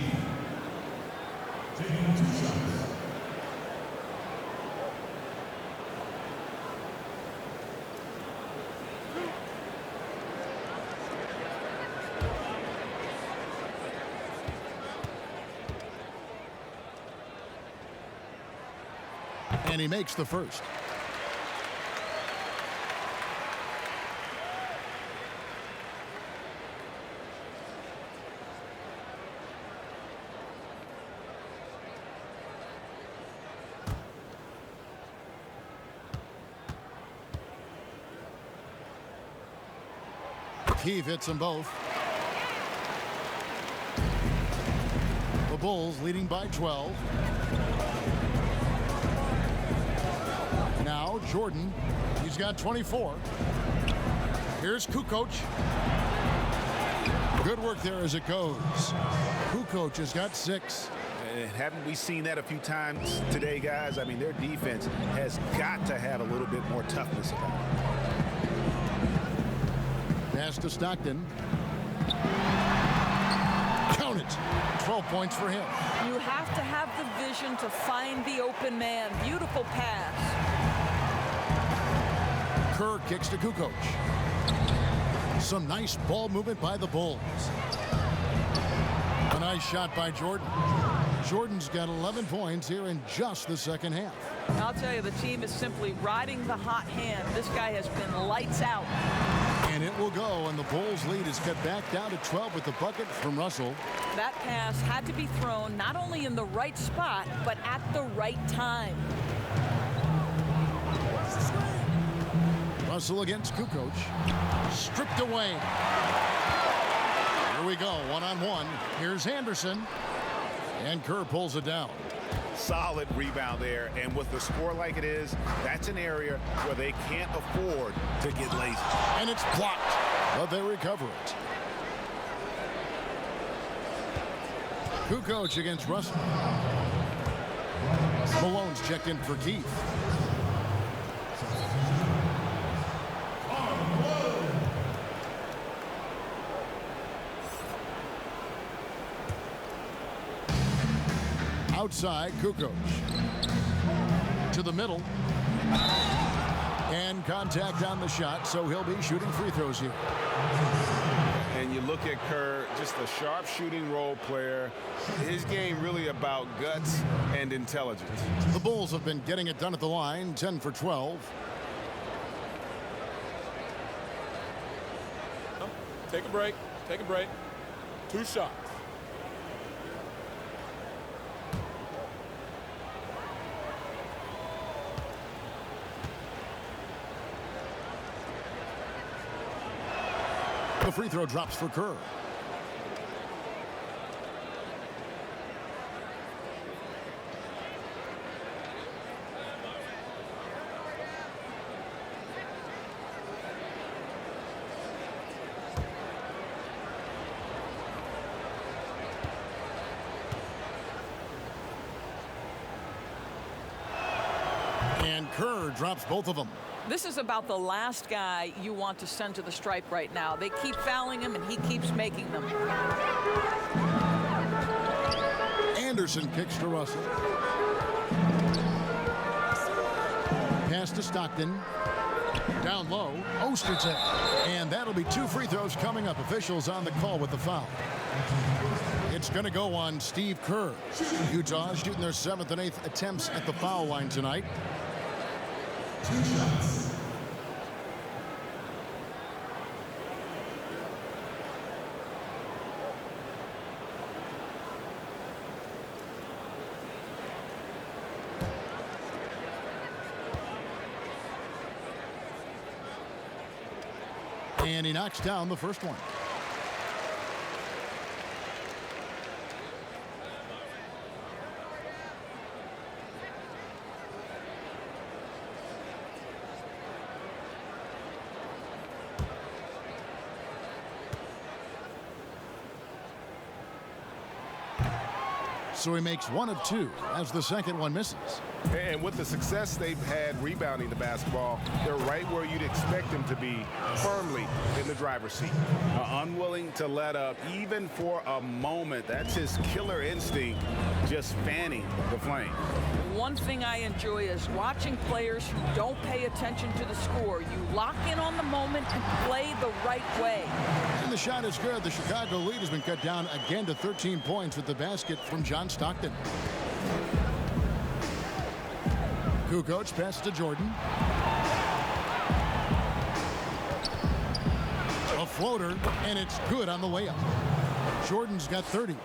And he makes the first. Keith hits them both. The Bulls leading by 12. Now Jordan, he's got 24. Here's Kukoc. Good work there as it goes. Kukoc has got 6. And haven't we seen that a few times today, guys? I mean, their defense has got to have a little bit more toughness about it. Pass to Stockton. Count it. 12 points for him. You have to have the vision to find the open man. Beautiful pass. Kerr kicks to Kukoc. Some nice ball movement by the Bulls. A nice shot by Jordan. Jordan's got 11 points here in just the second half. I'll tell you, the team is simply riding the hot hand. This guy has been lights out. And it will go, and the Bulls' lead is cut back down to 12 with the bucket from Russell. That pass had to be thrown not only in the right spot, but at the right time. Russell against Kukoc. Stripped away. Here we go, one-on-one. Here's Anderson. And Kerr pulls it down. Solid rebound there, and with the score like it is, that's an area where they can't afford to get lazy. And it's blocked, but they recover it. Kukoc against Russell. Malone's checked in for Keith. Outside, Kukoc. To the middle. And contact on the shot, so he'll be shooting free throws here. And you look at Kerr, just a sharp shooting role player. His game really about guts and intelligence. The Bulls have been getting it done at the line, 10 for 12. Take a break. Take a break. 2 shots. The free throw drops for Kerr. And Kerr drops both of them. This is about the last guy you want to send to the stripe right now. They keep fouling him, and he keeps making them. Anderson kicks to Russell. Pass to Stockton. Down low, Ostertag. And that'll be 2 free throws coming up. Officials on the call with the foul. It's going to go on Steve Kerr. Utah shooting their 7th and 8th attempts at the foul line tonight. 2 shots. And he knocks down the first one. So he makes 1 of 2 as the second one misses. And with the success they've had rebounding the basketball, they're right where you'd expect them to be, firmly in the driver's seat. Unwilling to let up even for a moment. That's his killer instinct, just fanning the flame. One thing I enjoy is watching players who don't pay attention to the score. You lock in on the moment and play the right way. And the shot is good. The Chicago lead has been cut down again to 13 points with the basket from John Stockton. Kukoc pass to Jordan. A floater, and it's good on the way up. Jordan's got 30.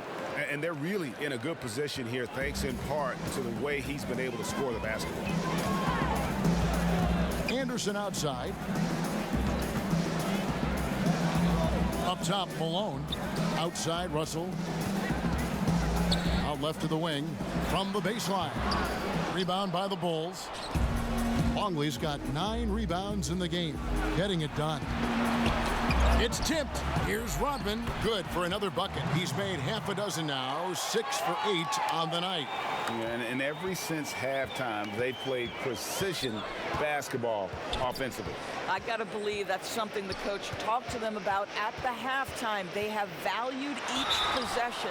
And they're really in a good position here, thanks in part to the way he's been able to score the basketball. Anderson outside. Up top, Malone. Outside, Russell. Out left to the wing. From the baseline. Rebound by the Bulls. Longley's got 9 rebounds in the game. Getting it done. It's tipped. Here's Rodman. Good for another bucket. He's made half a dozen now. 6 for 8 on the night. Yeah, and ever since halftime, they've played precision basketball offensively. I got to believe that's something the coach talked to them about at the halftime. They have valued each possession.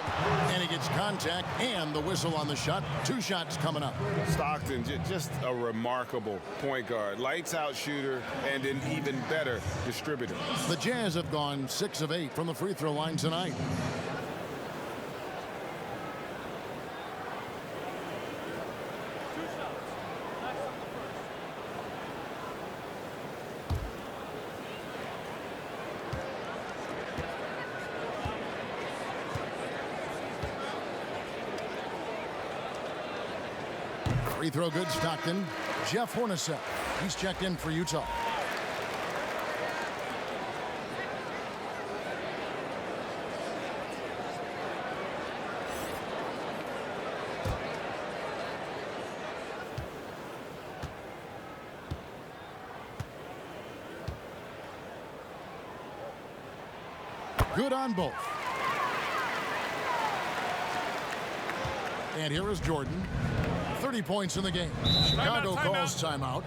And he gets contact and the whistle on the shot. 2 shots coming up. Stockton, just a remarkable point guard. Lights out shooter and an even better distributor. The Jazz have gone 6 of 8 from the free throw line tonight. Free throw good, Stockton. Jeff Hornacek. He's checked in for Utah. Good on both. And here is Jordan. 30 points in the game. Chicago calls timeout.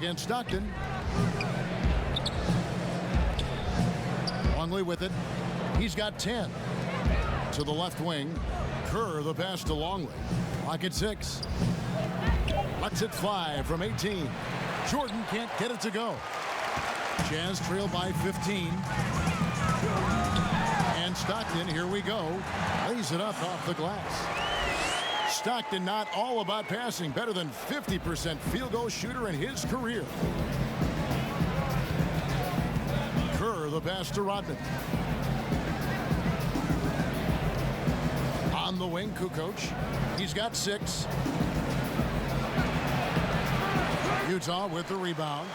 against Stockton. Longley with it. He's got 10. To the left wing. Kerr, the pass to Longley. Clock at 6. Lets it fly from 18. Jordan can't get it to go. Jazz trail by 15. And Stockton, here we go, lays it up off the glass. Stockton not all about passing, better than 50% field goal shooter in his career. Kerr, the pass to Rodman. On the wing, Kukoc. He's got 6. Utah with the rebound.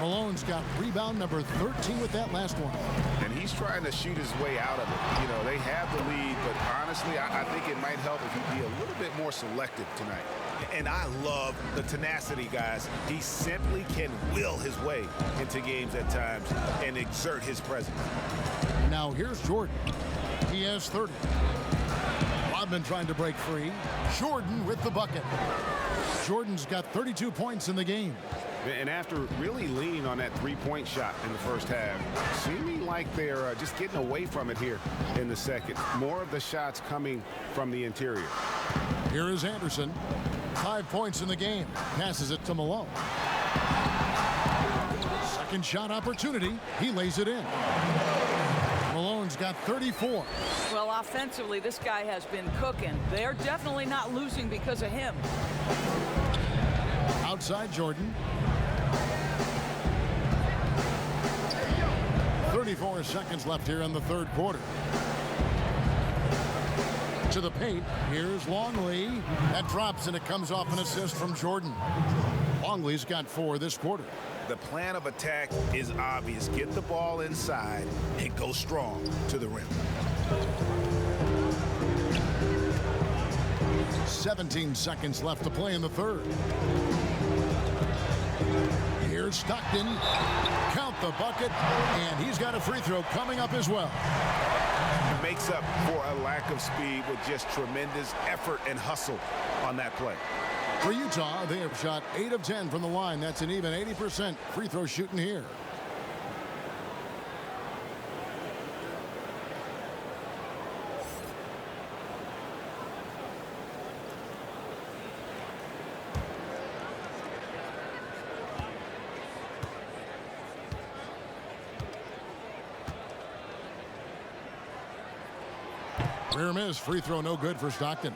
Malone's got rebound number 13 with that last one. And he's trying to shoot his way out of it. You know, they have the lead, but honestly, I think it might help if he be a little bit more selective tonight. And I love the tenacity, guys. He simply can will his way into games at times and exert his presence. Now here's Jordan. He has 30. Rodman trying to break free. Jordan with the bucket. Jordan's got 32 points in the game. And after really leaning on that three-point shot in the first half, seeming like they're just getting away from it here in the second. More of the shots coming from the interior. Here is Anderson. 5 points in the game. Passes it to Malone. Second shot opportunity. He lays it in. Malone's got 34. Well, offensively, this guy has been cooking. They're definitely not losing because of him. Outside Jordan. 34 seconds left here in the third quarter. To the paint. Here's Longley. That drops, and it comes off an assist from Jordan. Longley's got 4 this quarter. The plan of attack is obvious. Get the ball inside and go strong to the rim. 17 seconds left to play in the third. Here's Stockton. Count the bucket, and he's got a free throw coming up as well. It makes up for a lack of speed with just tremendous effort and hustle on that play. For Utah, they have shot 8 of 10 from the line. That's an even 80% free throw shooting here. Rear miss, free throw no good for Stockton.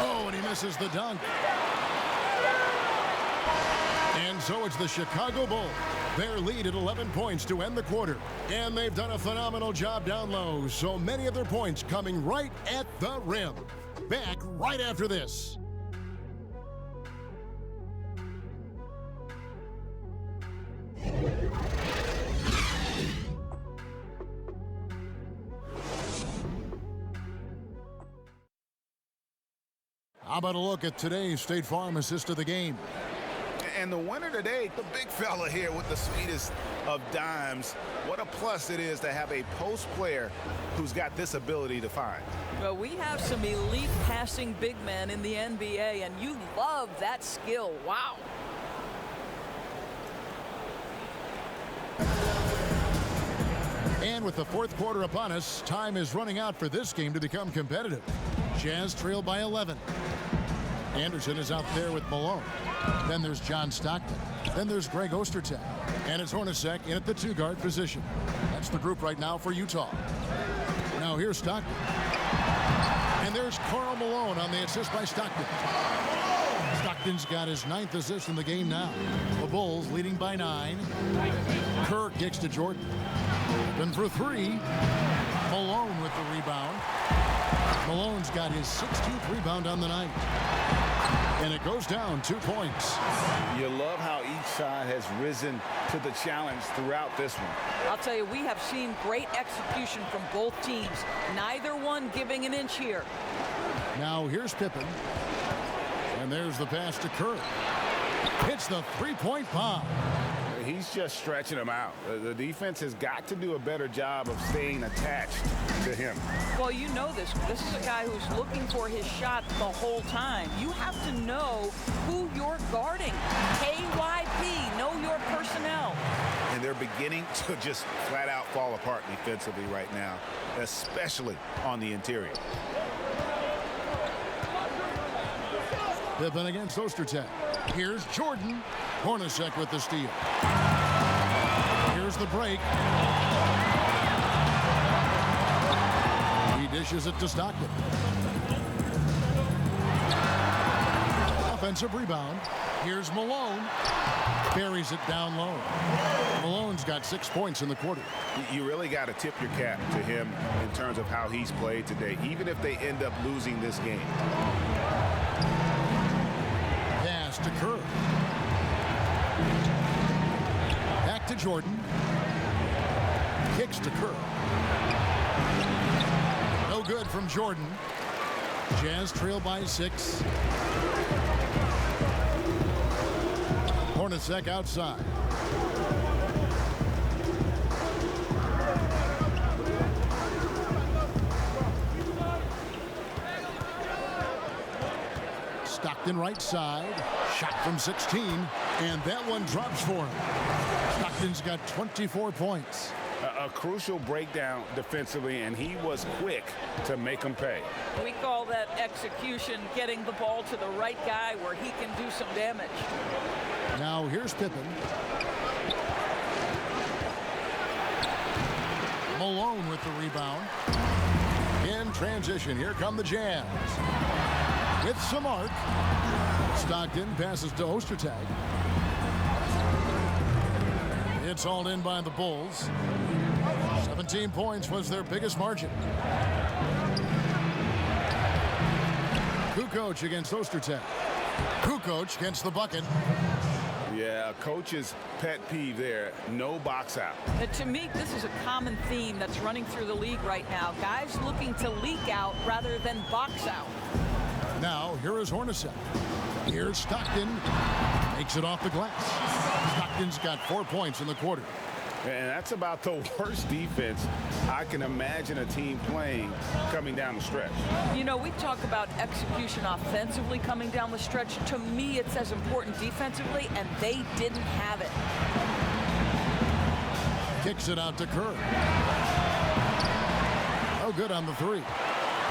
Oh, and he misses the dunk. And so it's the Chicago Bulls. Their lead at 11 points to end the quarter. And they've done a phenomenal job down low. So many of their points coming right at the rim. Back right after this. How about a look at today's State Farm assist of the game? And the winner today, the big fella here with the sweetest of dimes. What a plus it is to have a post player who's got this ability to find. Well, we have some elite passing big men in the NBA, and you love that skill. Wow. And with the fourth quarter upon us, time is running out for this game to become competitive. Jazz trail by 11. Anderson is out there with Malone. Then there's John Stockton. Then there's Greg Ostertag. And it's Hornacek in at the 2-guard position. That's the group right now for Utah. Now here's Stockton. And there's Karl Malone on the assist by Stockton. Stockton's got his 9th assist in the game now. The Bulls leading by 9. Kerr kicks to Jordan. Then for 3. Malone with the rebound. Malone's got his 16th rebound on the night. And it goes down 2 points. You love how each side has risen to the challenge throughout this one. I'll tell you, we have seen great execution from both teams. Neither one giving an inch here. Now here's Pippen. And there's the pass to Kerr. Hits the 3-point bomb. He's just stretching him out. The defense has got to do a better job of staying attached to him. Well, you know this. This is a guy who's looking for his shot the whole time. You have to know who you're guarding. KYP, know your personnel. And they're beginning to just flat out fall apart defensively right now, especially on the interior. Pippen against Ostertag. Here's Jordan. Hornacek with the steal. Here's the break. He dishes it to Stockton. Offensive rebound. Here's Malone. Buries it down low. Malone's got 6 points in the quarter. You really got to tip your cap to him in terms of how he's played today, even if they end up losing this game. Pass to Kerr. Back to Jordan. Kicks to Kerr. No good from Jordan. Jazz trail by 6. Hornacek outside. Stockton right side. Shot from 16. And that one drops for him. Stockton's got 24 points. A crucial breakdown defensively, and he was quick to make him pay. We call that execution, getting the ball to the right guy where he can do some damage. Now here's Pippen. Malone with the rebound. In transition, here come the Jazz. With some arc. Stockton passes to Ostertag. It's hauled in by the Bulls. 17 points was their biggest margin. Kukoc against Ostertag. Kukoc against the bucket. Yeah, a coach's pet peeve there. No box out. To me, this is a common theme that's running through the league right now. Guys looking to leak out rather than box out. Now, here is Hornacek. Here's Stockton. Makes it off the glass. Stockton's got 4 points in the quarter. And that's about the worst defense I can imagine a team playing coming down the stretch. You know, we talk about execution offensively coming down the stretch. To me, it's as important defensively, and they didn't have it. Kicks it out to Kerr. Oh, good on the 3.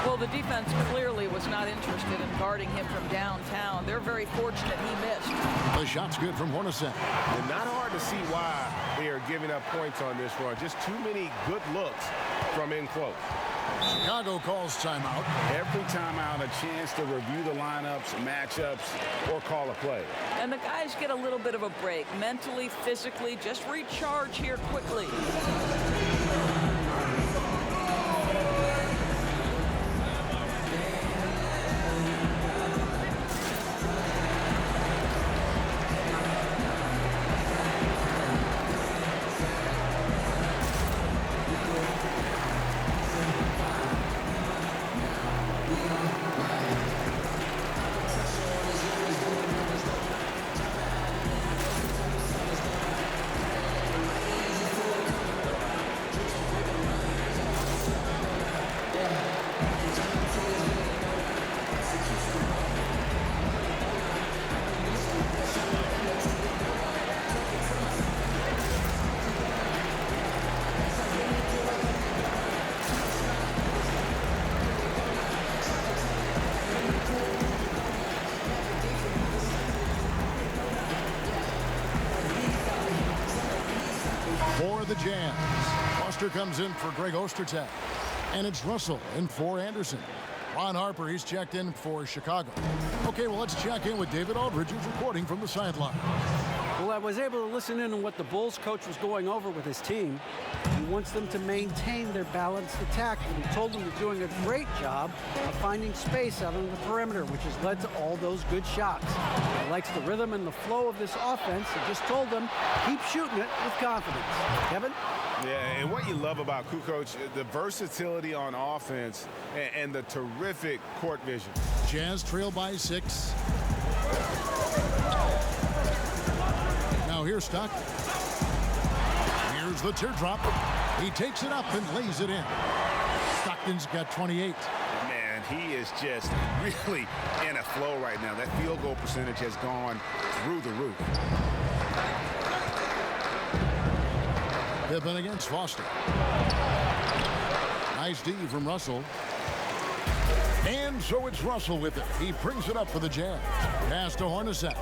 Well, the defense clearly was not interested in guarding him from downtown. They're very fortunate he missed. The shot's good from Hornacek. And not hard to see why they are giving up points on this run. Just too many good looks from in close. Chicago calls timeout. Every timeout, a chance to review the lineups, matchups, or call a play. And the guys get a little bit of a break. Mentally, physically, just recharge here quickly. For the Jazz, Foster comes in for Greg Ostertag. And it's Russell in for Anderson. Ron Harper, he's checked in for Chicago. Okay, well, let's check in with David Aldridge, who's reporting from the sideline. Well, I was able to listen in on what the Bulls coach was going over with his team. He wants them to maintain their balanced attack, and he told them they're doing a great job of finding space out on the perimeter, which has led to all those good shots. He likes the rhythm and the flow of this offense. He just told them, keep shooting it with confidence. Kevin? Yeah, and what you love about Kukoc, the versatility on offense and the terrific court vision. Jazz trail by 6. Now here's Stockton. Here's the teardrop. He takes it up and lays it in. Stockton's got 28. Man, he is just really in a flow right now. That field goal percentage has gone through the roof. Pippen against Foster. Nice D from Russell. And so it's Russell with it. He brings it up for the Jazz. Pass to Hornacek.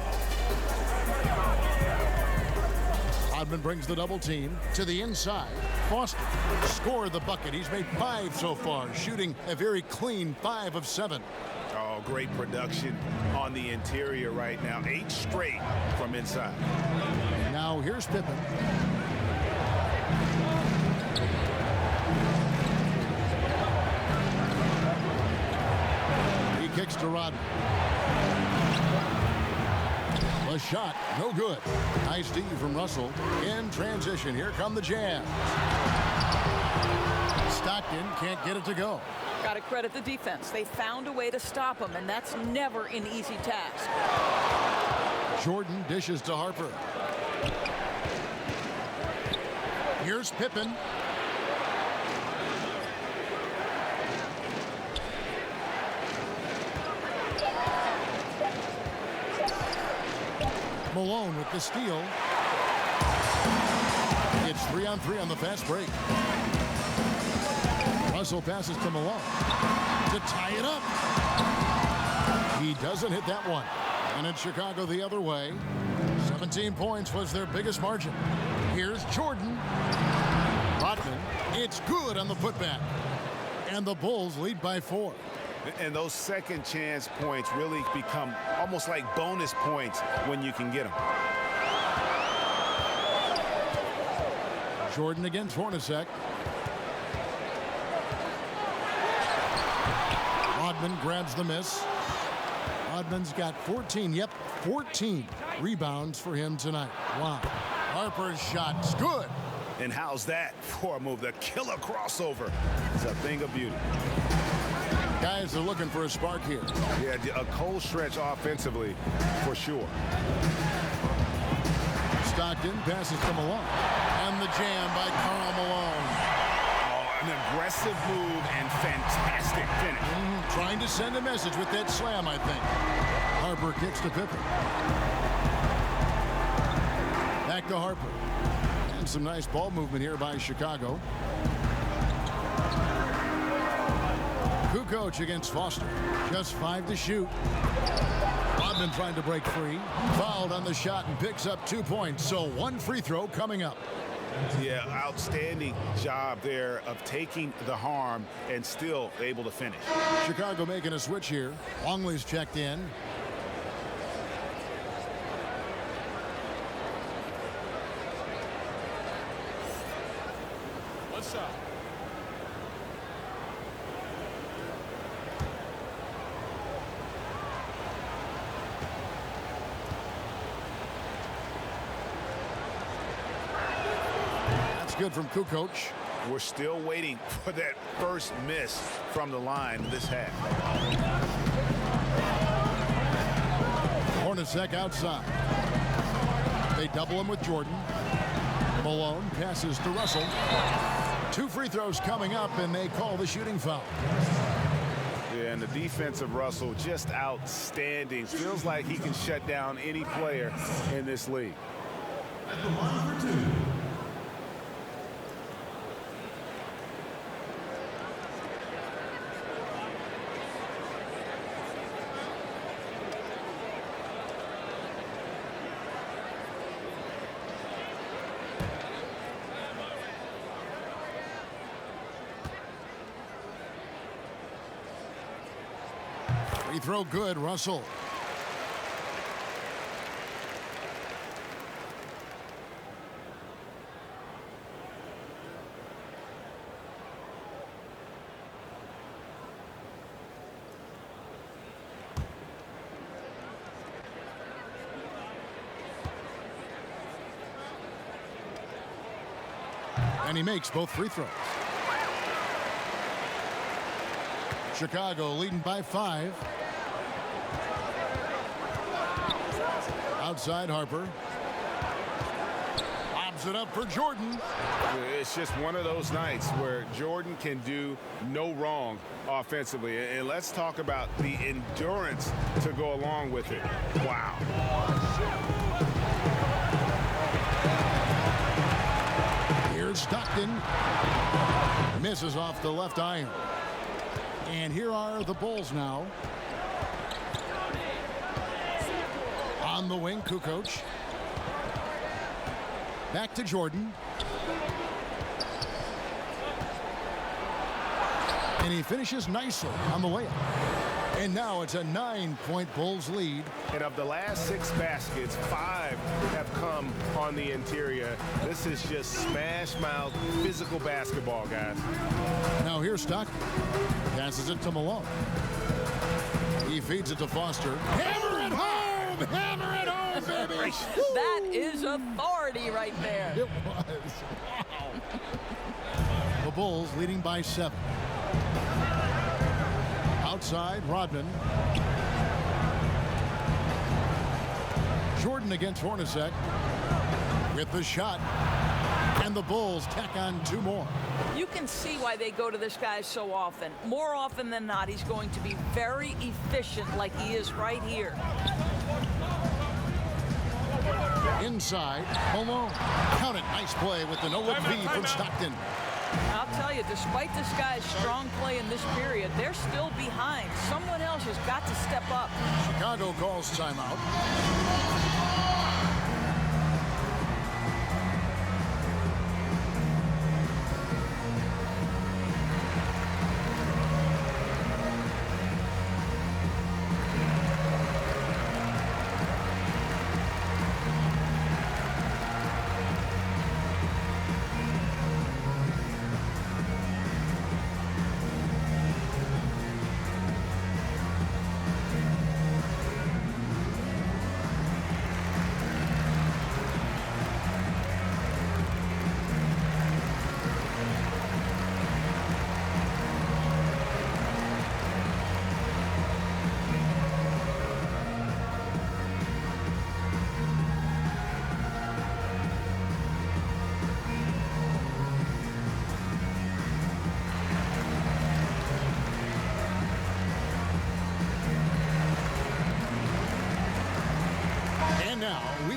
Rodman brings the double team to the inside. Foster scored the bucket. He's made 5 so far, shooting a very clean 5 of 7. Oh, great production on the interior right now. 8 straight from inside. Now here's Pippen. He kicks to Rodman. A shot, no good. Nice D from Russell. In transition, here come the Jazz. Stockton can't get it to go. Got to credit the defense. They found a way to stop him, and that's never an easy task. Jordan dishes to Harper. Here's Pippen. Malone with the steal. It's 3-on-3 on the fast break. Russell passes to Malone to tie it up. He doesn't hit that one. And it's Chicago the other way. 17 points was their biggest margin. Here's Jordan. Rodman. It's good on the putback. And the Bulls lead by 4. And those second chance points really become almost like bonus points when you can get them. Jordan against Hornacek. Rodman grabs the miss. Rodman's got 14 rebounds for him tonight. Wow. Harper's shot's good. And how's that for a move? The killer crossover. It's a thing of beauty. Guys are looking for a spark here. Yeah, a cold stretch offensively, for sure. Stockton passes to Malone. And the jam by Karl Malone. Oh, an aggressive move and fantastic finish. Trying to send a message with that slam, I think. Harper kicks to Pippen. Back to Harper. And some nice ball movement here by Chicago. Kukoc against Foster. Just 5 to shoot. Rodman trying to break free. Fouled on the shot and picks up 2 points. So 1 free throw coming up. Yeah, outstanding job there of taking the harm and still able to finish. Chicago making a switch here. Longley's checked in. One shot. Good from Kukoc. We're still waiting for that first miss from the line this half. Hornacek outside. They double him with Jordan. Malone passes to Russell. 2 free throws coming up, and they call the shooting foul. Yeah, and the defense of Russell just outstanding. Feels like he can shut down any player in this league. At the line for 2. Free throw good, Russell. And he makes both free throws. Chicago leading by 5. Outside Harper. Lobs Puts it up for Jordan. It's just one of those nights where Jordan can do no wrong offensively. And let's talk about the endurance to go along with it. Wow. Here's Stockton. Misses off the left iron. And here are the Bulls now. On the wing, Kukoc. Back to Jordan. And he finishes nicely on the layup. And now it's a 9-point Bulls lead. And of the last 6 baskets, 5 have come on the interior. This is just smash mouth physical basketball, guys. Now here's Stockton. Passes it to Malone. He feeds it to Foster. Hammer it home! Hammer it home, baby! That is authority right there. It was. Wow. The Bulls leading by 7. Outside, Rodman. Jordan against Hornacek with the shot. And the Bulls tack on 2 more. You can see why they go to this guy so often. More often than not, he's going to be very efficient like he is right here. Inside, Malone. Count it. Nice play with the no-look feed from Stockton. I'll tell you, despite this guy's strong play in this period, they're still behind. Someone else has got to step up. Chicago calls timeout.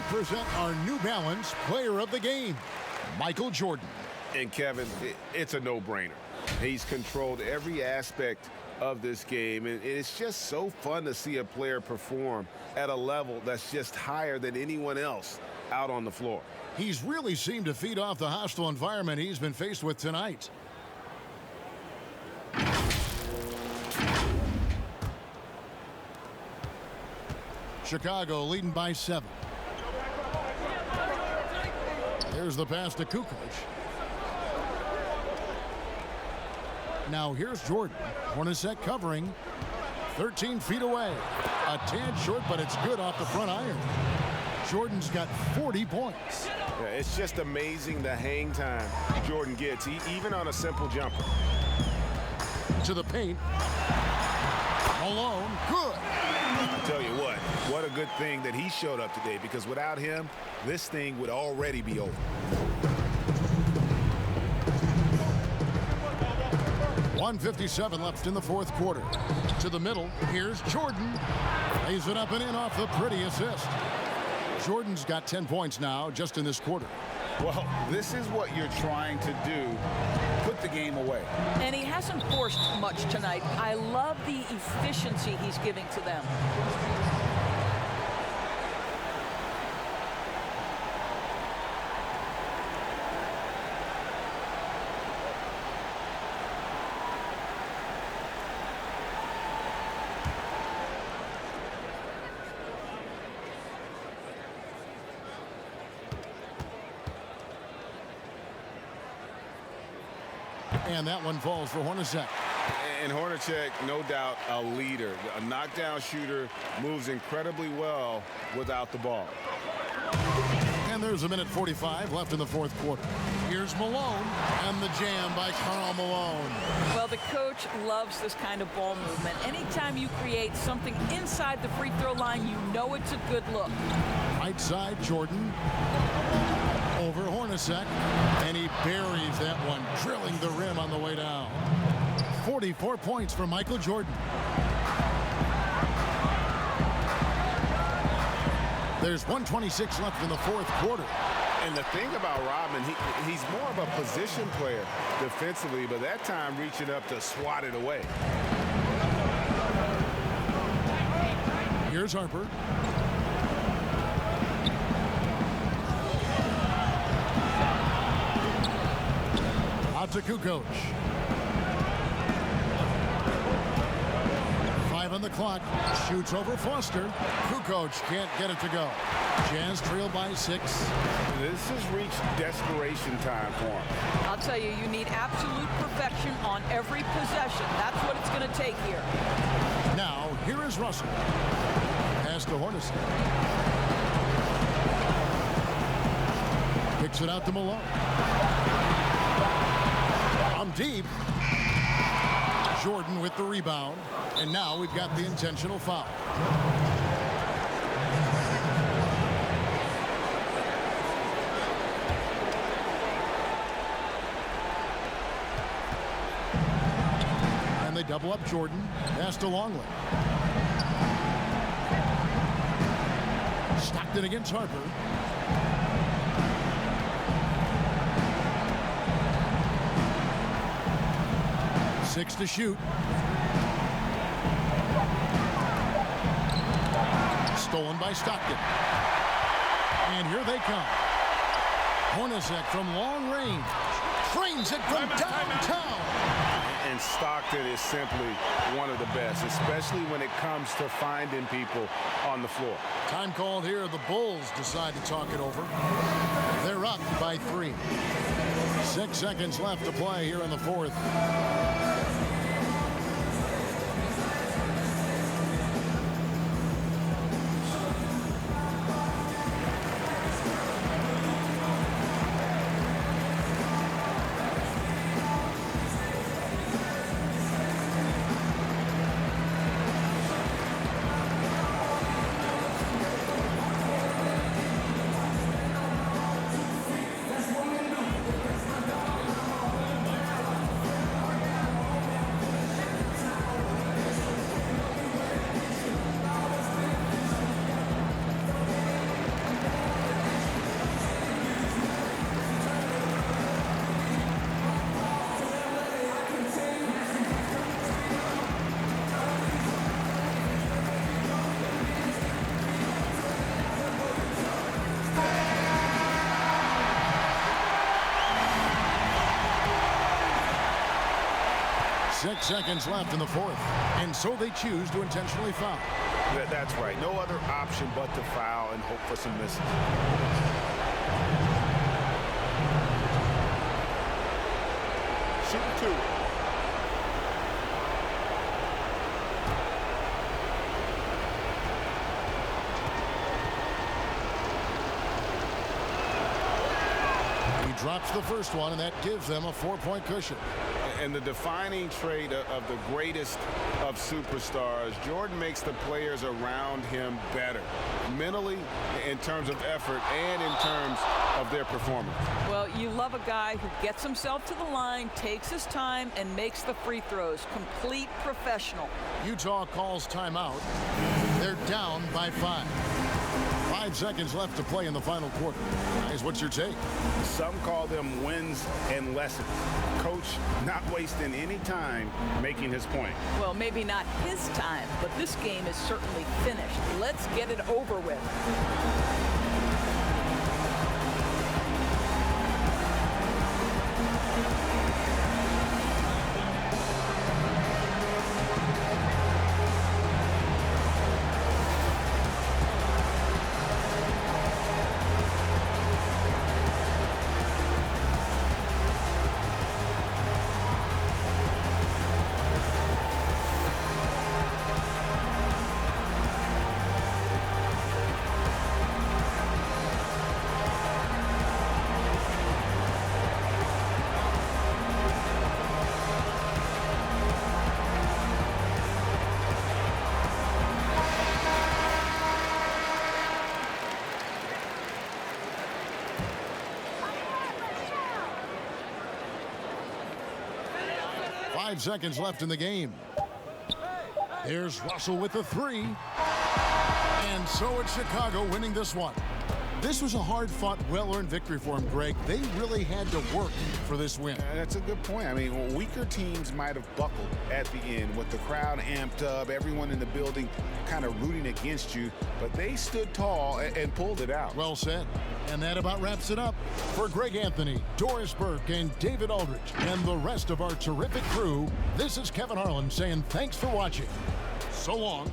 Present our New Balance Player of the Game, Michael Jordan. And Kevin, it's a no-brainer. He's controlled every aspect of this game, and it's just so fun to see a player perform at a level that's just higher than anyone else out on the floor. He's really seemed to feed off the hostile environment he's been faced with tonight. Chicago leading by 7. There's the pass to Kukoc. Now here's Jordan. Hornacek covering. 13 feet away. A tad short, but it's good off the front iron. Jordan's got 40 points. Yeah, it's just amazing the hang time Jordan gets, even on a simple jumper. To the paint. Malone, good. I tell you what a good thing that he showed up today, because without him, this thing would already be over. .157 left in the 4th quarter. To the middle, here's Jordan. Lays it up and in off the pretty assist. Jordan's got 10 points now just in this quarter. Well, this is what you're trying to do. Put the game away. And he hasn't forced much tonight. I love the efficiency he's giving to them. And that one falls for Hornacek. And Hornacek, no doubt, a leader. A knockdown shooter, moves incredibly well without the ball. And there's a minute 45 left in the 4th quarter. Here's Malone, and the jam by Karl Malone. Well, the coach loves this kind of ball movement. Anytime you create something inside the free throw line, you know it's a good look. Right side, Jordan. over Hornacek, and he buries that one, drilling the rim on the way down. 44 points for Michael Jordan. There's 1:26 left in the fourth quarter. And the thing about Rodman, he's more of a position player defensively, but that time reaching up to swat it away. Here's Harper. Out to Kukoc. 5 on the clock. Shoots over Foster. Kukoc can't get it to go. Jazz trail by 6. This has reached desperation time for him. I'll tell you, you need absolute perfection on every possession. That's what it's going to take here. Now, here is Russell. Pass to Hornacek. Kicks it out to Malone. I'm deep. Jordan with the rebound. And now we've got the intentional foul. And they double up Jordan. Pass to Longley. Stockton against Harper. Six to shoot. Stolen by Stockton. And here they come. Hornacek from long range. Trains it from downtown. And Stockton is simply one of the best, especially when it comes to finding people on the floor. Time called here. The Bulls decide to talk it over. They're up by 3. 6 seconds left to play here in the fourth. Six seconds left in the fourth, and so they choose to intentionally foul. That's right. No other option but to foul and hope for some misses. Shooting 2. He drops the first one, and that gives them a 4-point cushion. And the defining trait of the greatest of superstars, Jordan makes the players around him better, mentally, in terms of effort, and in terms of their performance. Well, you love a guy who gets himself to the line, takes his time, and makes the free throws. Complete professional. Utah calls timeout. They're down by 5. 5 seconds left to play in the final quarter. Guys, what's your take? Some call them wins and lessons. Coach not wasting any time making his point. Well, maybe not his time, but this game is certainly finished. Let's get it over with. 5 seconds left in the game. Here's Russell with the 3. And so it's Chicago winning this one. This was a hard-fought, well-earned victory for him, Greg. They really had to work for this win. That's a good point. I mean, weaker teams might have buckled at the end with the crowd amped up, everyone in the building kind of rooting against you, but they stood tall and pulled it out. Well said. And that about wraps it up. For Greg Anthony, Doris Burke, and David Aldridge, and the rest of our terrific crew, this is Kevin Harlan saying thanks for watching. So long.